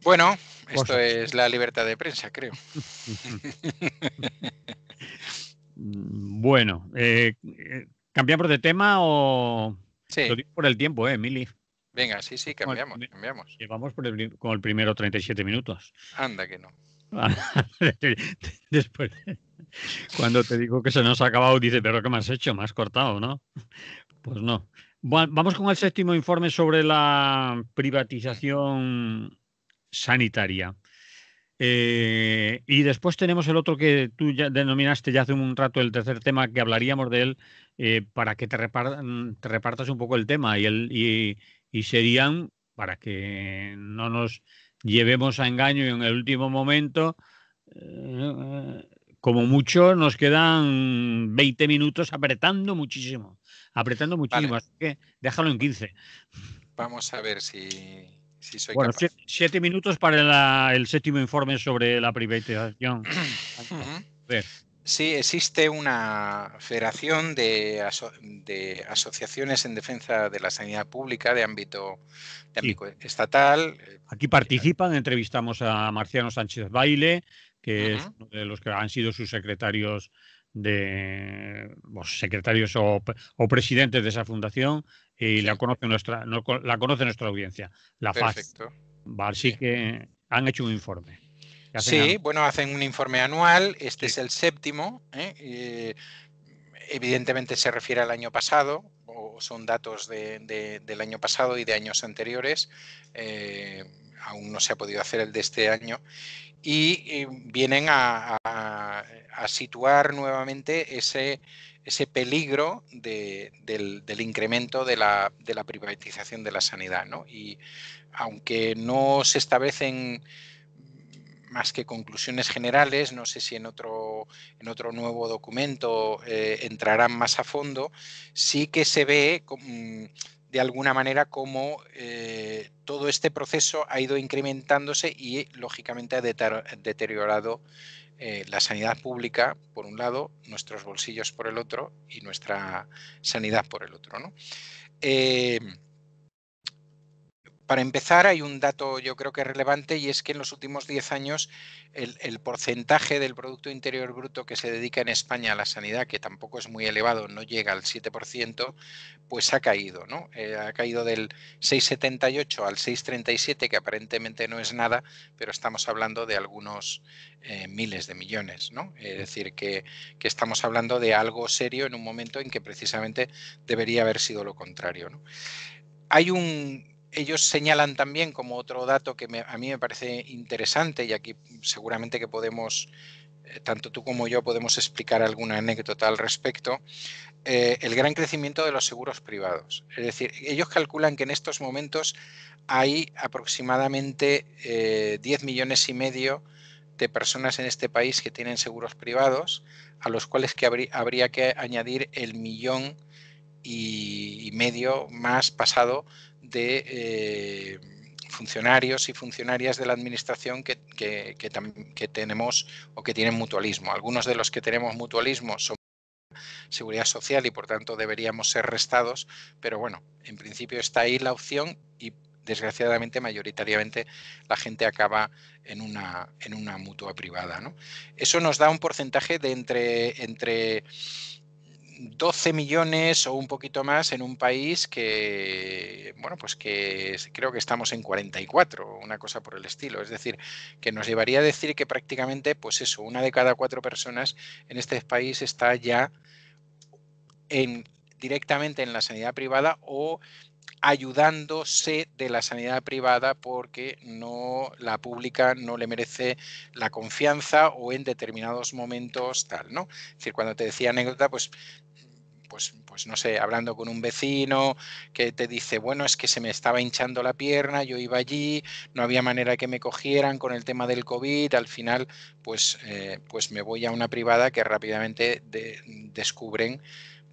Bueno, esto cosas. es la libertad de prensa, creo. Bueno, ¿cambiamos de tema o...? Lo Sí, digo por el tiempo, Mili. venga, sí, sí, Con el cambiamos, primer- cambiamos. Llevamos con el primero 37 minutos. Anda que no. Después, cuando te digo que se nos ha acabado, dice, ¿pero qué me has hecho? Me has cortado, ¿no? Pues no. Vamos con el séptimo informe sobre la privatización sanitaria. Y después tenemos el otro que tú ya denominaste ya hace un rato, el tercer tema, que hablaríamos de él, para que te repartas un poco el tema y serían, para que no nos llevemos a engaño y en el último momento, eh, como mucho, nos quedan 20 minutos apretando Vale, muchísimo, así que déjalo en 15. vamos a ver si soy Bueno, capaz. 7 minutos para el séptimo informe sobre la privatización. A ver, Sí, existe una federación de asociaciones en defensa de la sanidad pública de sí. ámbito estatal. Aquí participan, entrevistamos a Marciano Sánchez Baile, que es Ujú, uno de los que han sido sus secretarios secretarios o presidentes de esa fundación, y sí, la conoce nuestra audiencia, la FAZ. perfecto. Así Sí. que han hecho un informe que hacen Sí, bueno, hacen un informe anual, este sí, es el séptimo, evidentemente se refiere al año pasado, o son datos del año pasado y de años anteriores, aún no se ha podido hacer el de este año, y vienen a situar nuevamente ese peligro del incremento de la privatización de la sanidad, ¿no? Y aunque no se establecen más que conclusiones generales, no sé si en otro nuevo documento entrarán más a fondo, sí que se ve de alguna manera cómo todo este proceso ha ido incrementándose y lógicamente ha deteriorado la sanidad pública por un lado, nuestros bolsillos por el otro y nuestra sanidad por el otro, ¿no? Para empezar, hay un dato yo creo que relevante y es que en los últimos 10 años el porcentaje del Producto Interior Bruto que se dedica en España a la sanidad, que tampoco es muy elevado, no llega al 7%, pues ha caído, ¿no? Ha caído del 6,78 al 6,37, que aparentemente no es nada, pero estamos hablando de algunos miles de millones, ¿no? Es decir, que estamos hablando de algo serio en un momento en que precisamente debería haber sido lo contrario, ¿no? Ellos señalan también como otro dato que a mí me parece interesante, y aquí seguramente que podemos, tanto tú como yo podemos explicar alguna anécdota al respecto, el gran crecimiento de los seguros privados. Es decir, ellos calculan que en estos momentos hay aproximadamente 10 millones y medio de personas en este país que tienen seguros privados, a los cuales habría que añadir el millón y medio más pasado de funcionarios y funcionarias de la administración que tenemos o que tienen mutualismo. Algunos de los que tenemos mutualismo son seguridad social y por tanto deberíamos ser restados, pero bueno, en principio está ahí la opción y desgraciadamente mayoritariamente la gente acaba en una mutua privada, ¿no? Eso nos da un porcentaje de entre 12 millones o un poquito más en un país que, bueno, pues que creo que estamos en 44, una cosa por el estilo. Es decir, que nos llevaría a decir que prácticamente, pues eso, una de cada 4 personas en este país está ya directamente en la sanidad privada o ayudándose de la sanidad privada porque la pública no le merece la confianza o en determinados momentos tal, ¿no? Es decir, cuando te decía anécdota, pues no sé, hablando con un vecino que te dice, bueno, es que se me estaba hinchando la pierna, yo iba allí, no había manera que me cogieran con el tema del COVID, al final pues me voy a una privada que rápidamente descubren,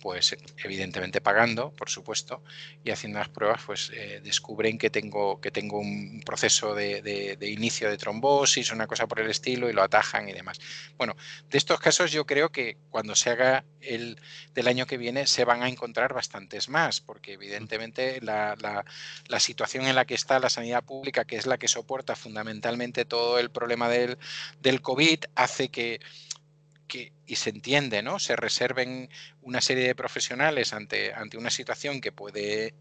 pues evidentemente pagando, por supuesto, y haciendo las pruebas, pues descubren que tengo un proceso de inicio de trombosis, una cosa por el estilo, y lo atajan y demás. Bueno, de estos casos yo creo que cuando se haga el del año que viene se van a encontrar bastantes más, porque evidentemente la situación en la que está la sanidad pública, que es la que soporta fundamentalmente todo el problema del COVID, hace que y se entiende, ¿no? Se reserven una serie de profesionales ante una situación que puede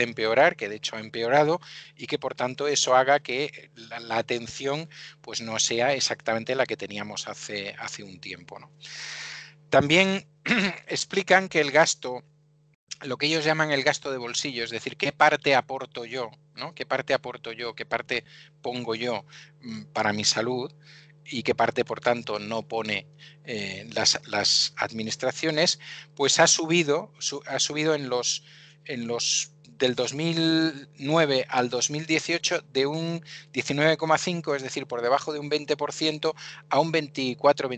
empeorar, que de hecho ha empeorado, y que por tanto eso haga que la atención pues no sea exactamente la que teníamos hace un tiempo, ¿no? También explican que el gasto, lo que ellos llaman el gasto de bolsillo, es decir, qué parte aporto yo, ¿no? ¿Qué parte aporto yo? ¿Qué parte pongo yo para mi salud? Y qué parte, por tanto, no pone las administraciones, pues ha subido en los del 2009 al 2018 de un 19,5, es decir, por debajo de un 20%, a un 24,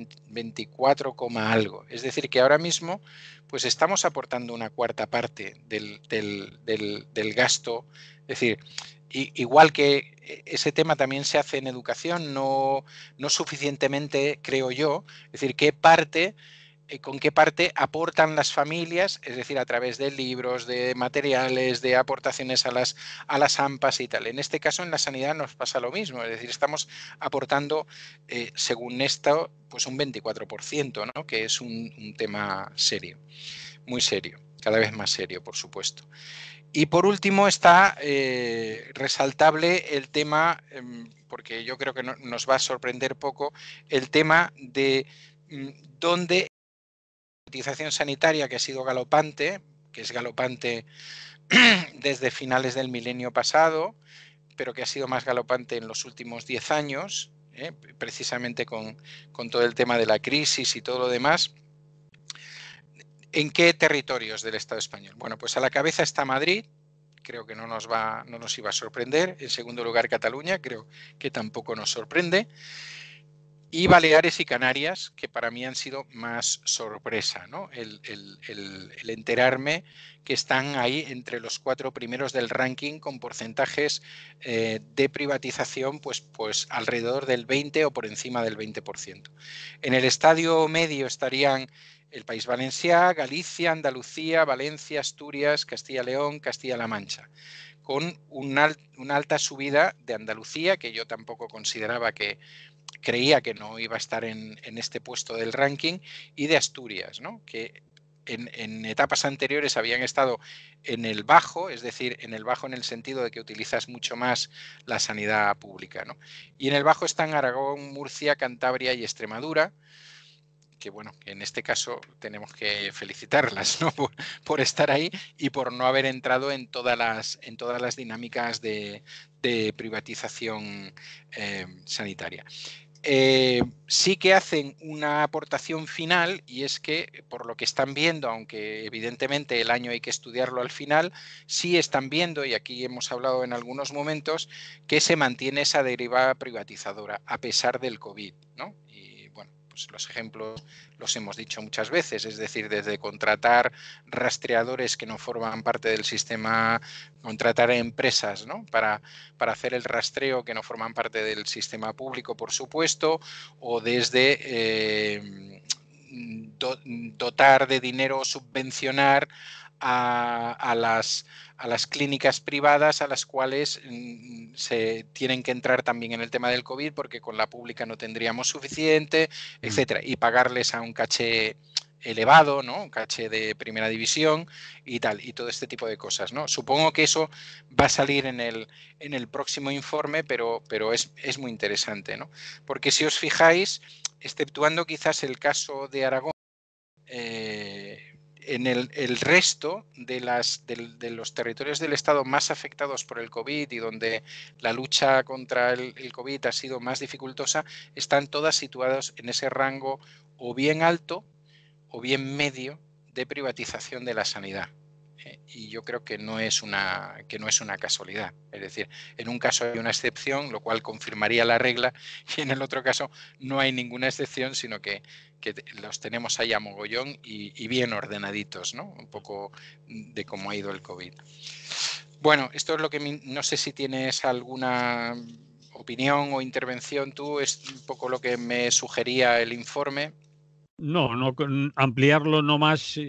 algo. Es decir, que ahora mismo pues estamos aportando una cuarta parte del gasto. Es decir, igual que ese tema también se hace en educación, no suficientemente, creo yo. Es decir, con qué parte aportan las familias, es decir, a través de libros, de materiales, de aportaciones a las AMPAs y tal. En este caso, en la sanidad nos pasa lo mismo, es decir, estamos aportando, según esto, pues un 24%, ¿no? Que es un tema serio, muy serio, cada vez más serio, por supuesto. Y por último está resaltable el tema, porque yo creo que nos va a sorprender poco, el tema de dónde la cotización sanitaria, que ha sido galopante, que es galopante desde finales del milenio pasado, pero que ha sido más galopante en los últimos 10 años, precisamente con todo el tema de la crisis y todo lo demás. ¿En qué territorios del Estado español? Bueno, pues a la cabeza está Madrid, creo que no nos iba a sorprender. En segundo lugar, Cataluña, creo que tampoco nos sorprende. Y Baleares y Canarias, que para mí han sido más sorpresa, ¿no? El enterarme que están ahí entre los 4 primeros del ranking con porcentajes de privatización pues alrededor del 20 o por encima del 20%. En el estadio medio estarían el País Valencià, Galicia, Andalucía, Valencia, Asturias, Castilla-León, Castilla-La Mancha, con una alta subida de Andalucía, que yo tampoco consideraba creía que no iba a estar en este puesto del ranking, y de Asturias, ¿no? Que en etapas anteriores habían estado en el bajo, es decir, en el bajo en el sentido de que utilizas mucho más la sanidad pública, ¿no? Y en el bajo están Aragón, Murcia, Cantabria y Extremadura, que bueno, que en este caso tenemos que felicitarlas, ¿no? por estar ahí y por no haber entrado en todas las dinámicas de privatización sanitaria. Sí que hacen una aportación final, y es que por lo que están viendo, aunque evidentemente el año hay que estudiarlo al final, sí están viendo, y aquí hemos hablado en algunos momentos, que se mantiene esa deriva privatizadora a pesar del COVID, ¿no? Y bueno, pues los ejemplos los hemos dicho muchas veces, es decir, desde contratar rastreadores que no forman parte del sistema, contratar a empresas, ¿no? para hacer el rastreo que no forman parte del sistema público, por supuesto, o desde dotar de dinero o subvencionar a las clínicas privadas, a las cuales se tienen que entrar también en el tema del COVID, porque con la pública no tendríamos suficiente, etcétera, y pagarles a un caché elevado, ¿no? Un caché de primera división y tal, y todo este tipo de cosas, ¿no? Supongo que eso va a salir en el próximo informe, pero es muy interesante, ¿no? Porque si os fijáis, exceptuando quizás el caso de Aragón, en el resto de los territorios del Estado más afectados por el COVID y donde la lucha contra el COVID ha sido más dificultosa, están todas situadas en ese rango o bien alto o bien medio de privatización de la sanidad. Y yo creo que no es una casualidad. Es decir, en un caso hay una excepción, lo cual confirmaría la regla, y en el otro caso no hay ninguna excepción, sino que los tenemos ahí a mogollón y bien ordenaditos, ¿no? Un poco de cómo ha ido el COVID. Bueno, esto es lo que no sé si tienes alguna opinión o intervención tú, es un poco lo que me sugería el informe. No, ampliarlo no más,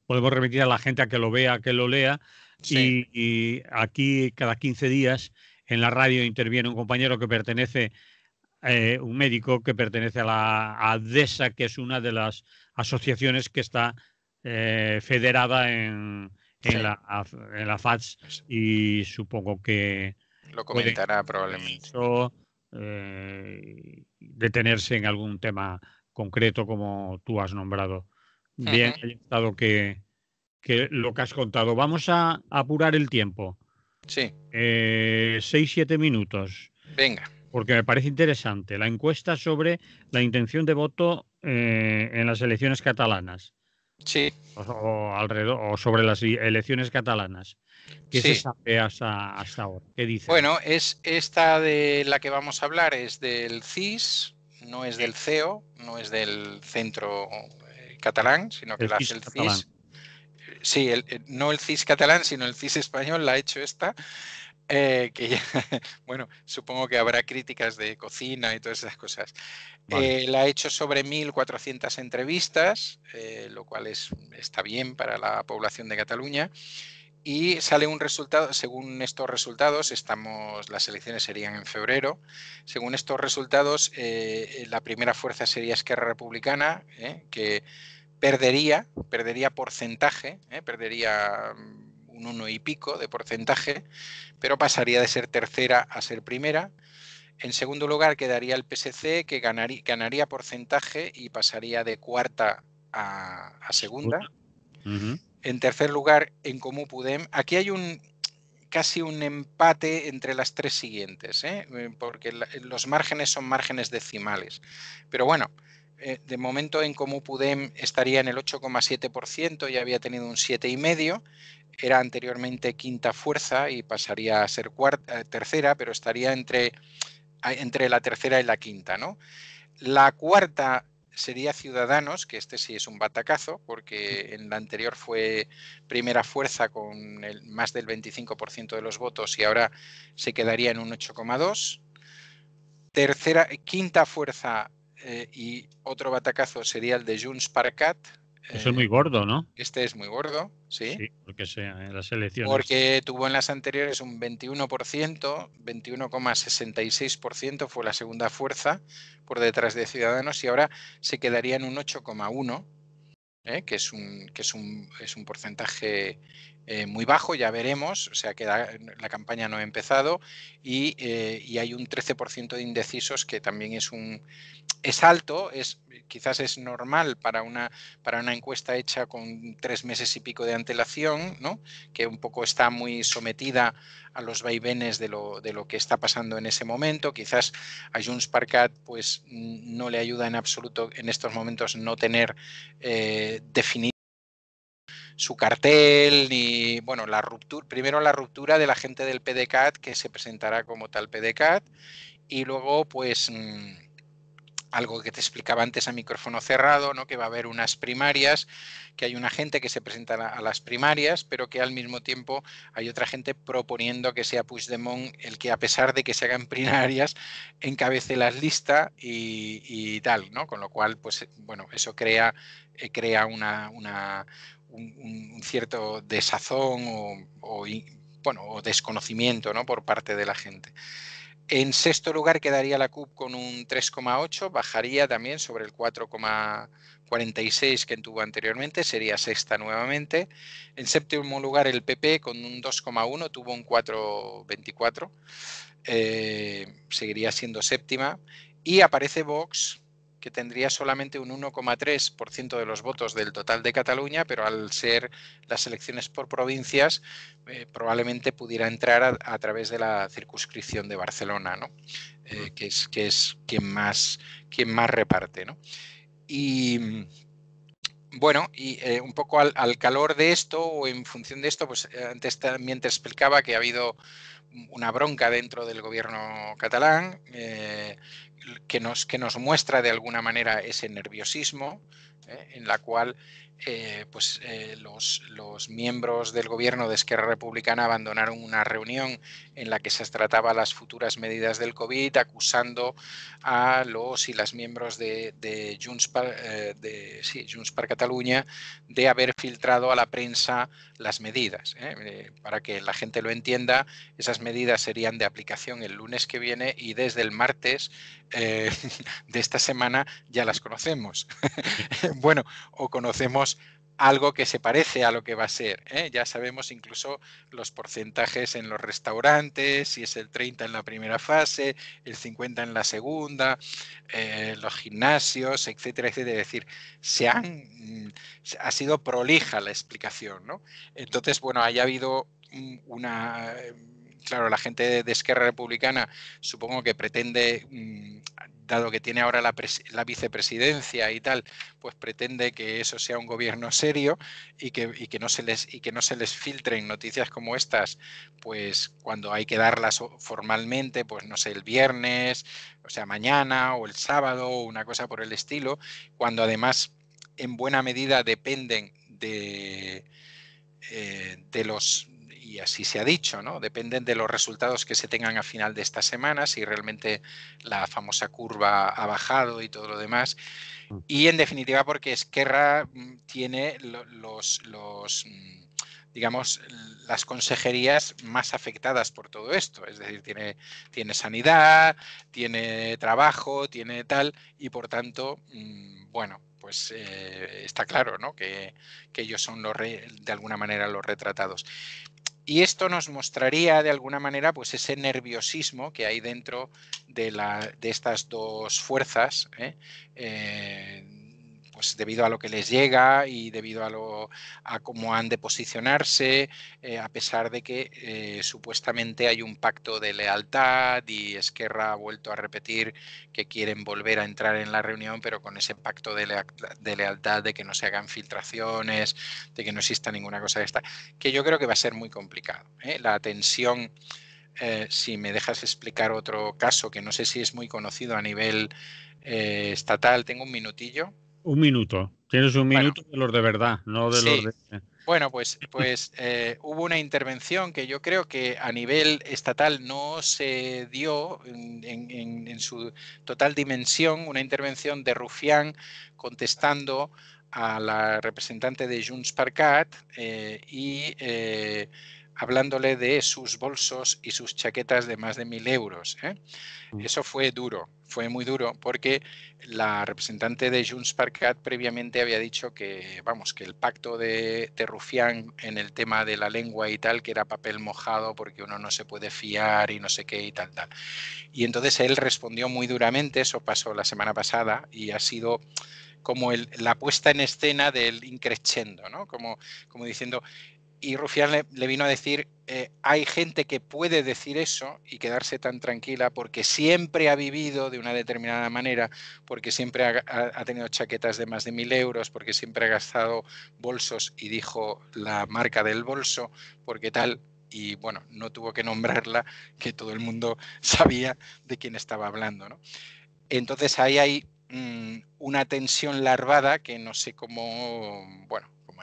podemos remitir a la gente a que lo vea, a que lo lea, Sí. y aquí cada 15 días en la radio interviene un compañero que pertenece, un médico que pertenece a la ADESA, que es una de las asociaciones que está federada en la FATS, y supongo que Lo puede comentará probablemente. detenerse en algún tema concreto como tú has nombrado. Bien, Ujú. ha estado que lo que has contado. Vamos a apurar el tiempo. Sí, 6-7 minutos, venga. porque me parece interesante. La encuesta sobre la intención de voto en las elecciones catalanas, Sí, o sobre las elecciones catalanas. ¿Qué se sí. sabe hasta ahora? ¿Qué dicen? Bueno, esta de la que vamos a hablar es del CIS, no es del CEO, no es del centro catalán, sino que El la hace CIS el catalán. CIS. Sí, no el CIS catalán, sino el CIS español la ha hecho esta. Que ya, bueno, supongo que habrá críticas de cocina y todas esas cosas. Vale. La ha hecho sobre 1.400 entrevistas, lo cual está bien para la población de Cataluña. Y sale un resultado, según estos resultados, las elecciones serían en febrero. Según estos resultados, la primera fuerza sería Esquerra Republicana, que perdería porcentaje, perdería un 1 y pico de porcentaje, pero pasaría de ser tercera a ser primera. En segundo lugar quedaría el PSC, que ganaría porcentaje y pasaría de cuarta a segunda. Ujú. En tercer lugar, En Comú Podem. Aquí hay casi un empate entre las tres siguientes, porque los márgenes son márgenes decimales. Pero bueno, de momento En Comú Podem estaría en el 8,7%, ya había tenido un 7,5%, era anteriormente quinta fuerza y pasaría a ser tercera, pero estaría entre la tercera y la quinta, ¿no? La cuarta sería Ciudadanos, que este sí es un batacazo, porque en la anterior fue primera fuerza con más del 25% de los votos y ahora se quedaría en un 8,2%. Quinta fuerza y otro batacazo sería el de Junts per Cat. Eso es muy gordo, ¿no? Este es muy gordo, ¿sí? Sí, porque sea en las elecciones. Porque tuvo en las anteriores un 21%, 21,66% fue la segunda fuerza por detrás de Ciudadanos y ahora se quedaría en un 8,1%, que es un porcentaje muy bajo, ya veremos, o sea que la campaña no ha empezado y hay un 13% de indecisos, que también es alto, quizás es normal para una encuesta hecha con 3 meses y pico de antelación, ¿no? Que un poco está muy sometida a los vaivenes de lo que está pasando en ese momento. Quizás a Junts per Cat pues no le ayuda en absoluto en estos momentos no tener definido su cartel, ni, bueno, primero la ruptura de la gente del PDeCAT, que se presentará como tal PDeCAT, y luego pues algo que te explicaba antes a micrófono cerrado, ¿no? Que va a haber unas primarias, que hay una gente que se presenta a las primarias, pero que al mismo tiempo hay otra gente proponiendo que sea Puigdemont el que, a pesar de que se hagan primarias, encabece las listas y tal, ¿no? Con lo cual, pues bueno, eso crea un cierto desazón o desconocimiento, ¿no? Por parte de la gente. En sexto lugar quedaría la CUP con un 3,8, bajaría también sobre el 4,46 que tuvo anteriormente, sería sexta nuevamente. En séptimo lugar el PP con un 2,1, tuvo un 4,24, seguiría siendo séptima. Y aparece Vox que tendría solamente un 1,3% de los votos del total de Cataluña, pero al ser las elecciones por provincias, probablemente pudiera entrar a través de la circunscripción de Barcelona, ¿no? Que es quien más reparte, ¿no? Y bueno, y un poco al calor de esto o en función de esto, pues antes también te explicaba que ha habido una bronca dentro del gobierno catalán que nos muestra de alguna manera ese nerviosismo en la cual los miembros del gobierno de Esquerra Republicana abandonaron una reunión en la que se trataba las futuras medidas del COVID, acusando a los y las miembros de Junts per Catalunya de haber filtrado a la prensa las medidas. Para que la gente lo entienda, esas medidas serían de aplicación el lunes que viene y desde el martes de esta semana ya las conocemos. Bueno, o conocemos algo que se parece a lo que va a ser. Ya sabemos incluso los porcentajes en los restaurantes, si es el 30 en la primera fase, el 50 en la segunda, los gimnasios, etcétera, etcétera. Es decir, ha sido prolija la explicación, ¿no? Entonces, bueno, haya habido una... Claro, la gente de Esquerra Republicana supongo que pretende, dado que tiene ahora la vicepresidencia y tal, pues pretende que eso sea un gobierno serio y que no se les filtren noticias como estas, pues cuando hay que darlas formalmente, pues no sé, el viernes, o sea, mañana o el sábado o una cosa por el estilo, cuando además en buena medida dependen de los, y así se ha dicho, ¿no? Dependen de los resultados que se tengan a final de esta semana, si realmente la famosa curva ha bajado y todo lo demás. Y en definitiva porque Esquerra tiene digamos, las consejerías más afectadas por todo esto. Es decir, tiene sanidad, tiene trabajo, tiene tal, y por tanto, bueno, pues está claro, ¿no? Que ellos son de alguna manera los retratados. Y esto nos mostraría de alguna manera pues ese nerviosismo que hay dentro de estas dos fuerzas, pues debido a lo que les llega y debido a cómo han de posicionarse, a pesar de que supuestamente hay un pacto de lealtad y Esquerra ha vuelto a repetir que quieren volver a entrar en la reunión, pero con ese pacto de lealtad, de que no se hagan filtraciones, de que no exista ninguna cosa de esta, que yo creo que va a ser muy complicado. La tensión, si me dejas explicar otro caso que no sé si es muy conocido a nivel estatal, tengo un minutillo. Un minuto. Tienes un minuto de los de verdad, no de los Sí. de... Bueno, pues hubo una intervención que yo creo que a nivel estatal no se dio en su total dimensión, una intervención de Rufián contestando a la representante de Junts per Cat y hablándole de sus bolsos y sus chaquetas de más de 1.000 euros. Eso fue duro, fue muy duro, porque la representante de Junts per Cat previamente había dicho que, vamos, que el pacto de Rufián en el tema de la lengua y tal, que era papel mojado porque uno no se puede fiar y no sé qué y tal, tal. Y entonces él respondió muy duramente, eso pasó la semana pasada y ha sido como la puesta en escena del increscendo, ¿no? Como diciendo... Y Rufián le vino a decir, hay gente que puede decir eso y quedarse tan tranquila porque siempre ha vivido de una determinada manera, porque siempre ha tenido chaquetas de más de 1.000 euros, porque siempre ha gastado bolsos y dijo la marca del bolso, porque tal, y bueno, no tuvo que nombrarla, que todo el mundo sabía de quién estaba hablando, ¿no? Entonces ahí hay una tensión larvada que no sé cómo, bueno, como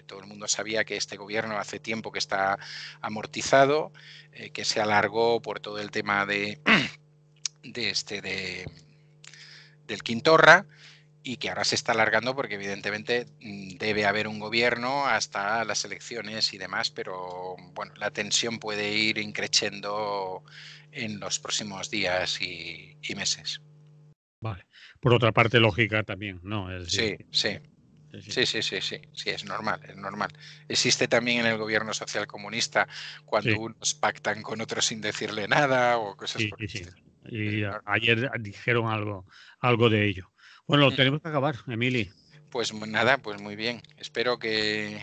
todo el mundo sabía que este gobierno hace tiempo que está amortizado, que se alargó por todo el tema del Quintorra y que ahora se está alargando porque evidentemente debe haber un gobierno hasta las elecciones y demás, pero bueno, la tensión puede ir increciendo en los próximos días y meses. Vale. Por otra parte, lógica también, ¿no? Es decir, Sí, sí. sí. Sí, es normal, es normal. Existe también en el gobierno social comunista cuando Sí, unos pactan con otros sin decirle nada o cosas sí, por sí, el sí. estilo. Y ayer dijeron algo de ello. Bueno, lo tenemos que acabar, Emili. Pues nada, pues muy bien. Espero que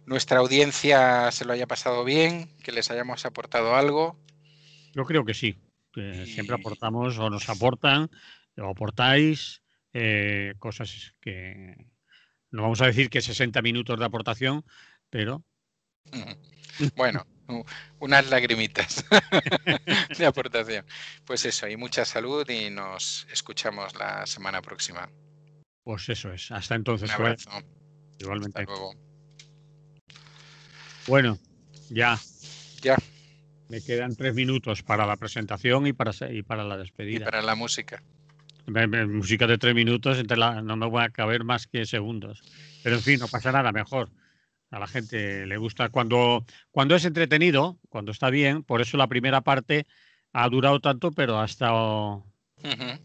nuestra audiencia se lo haya pasado bien, que les hayamos aportado algo. Yo creo que sí, que siempre Y aportamos o nos aportan o aportáis cosas que no vamos a decir que 60 minutos de aportación, pero bueno, unas lagrimitas de aportación. Pues eso, y mucha salud y nos escuchamos la semana próxima. pues eso es. Hasta Un entonces, que vaya abrazo. Hasta igualmente. luego. Bueno, ya Ya, me quedan 3 minutos para la presentación y para la y despedida. para la música. Música de 3 minutos, no me voy a caber más que segundos. Pero en fin, no pasa nada, mejor. A la gente le gusta cuando es entretenido, cuando está bien. Por eso la primera parte ha durado tanto, pero ha estado, Ujú.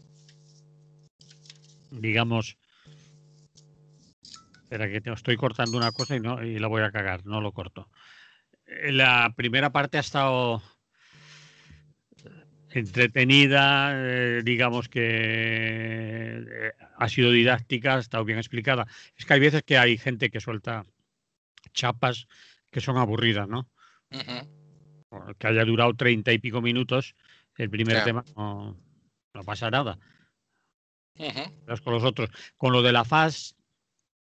digamos, espera que te estoy cortando una cosa y la voy a cagar, no lo corto. La primera parte ha estado entretenida, digamos que ha sido didáctica, ha estado bien explicada. Es que hay veces que hay gente que suelta chapas que son aburridas, ¿no? Ujú. Que haya durado 30 y pico minutos, el primer Ya. tema no pasa nada. Ujú. Vas con los otros. Con lo de la FAS,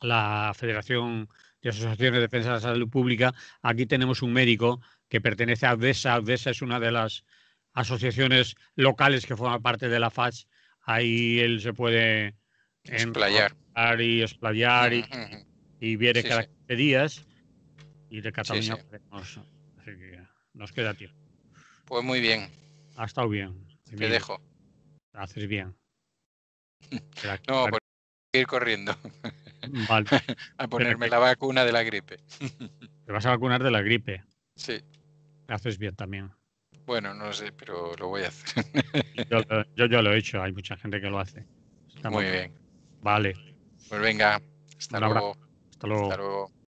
la Federación de Asociaciones de Defensa de la Salud Pública, aquí tenemos un médico que pertenece a ADESA. ADESA es una de las asociaciones locales que forman parte de la FAS. Ahí él se puede Explayar. enrollar y explayar Ujú, ujú. y viene Sí, cada sí, 15 días y de sí, sí. Cataluña podemos, así que nos queda tiempo. Pues muy bien, Ha estado bien, te Emilio. dejo. Haces bien. No, por ir corriendo Vale. a Espera, ponerme la vacuna de la gripe. te vas a vacunar de la gripe. Sí, Haces bien también. bueno, no sé, pero lo voy a hacer. Yo ya lo he hecho. Hay mucha gente que lo hace. Estamos. Muy bien. Vale. Pues venga, hasta Un abrazo. luego. Hasta Hasta luego. luego.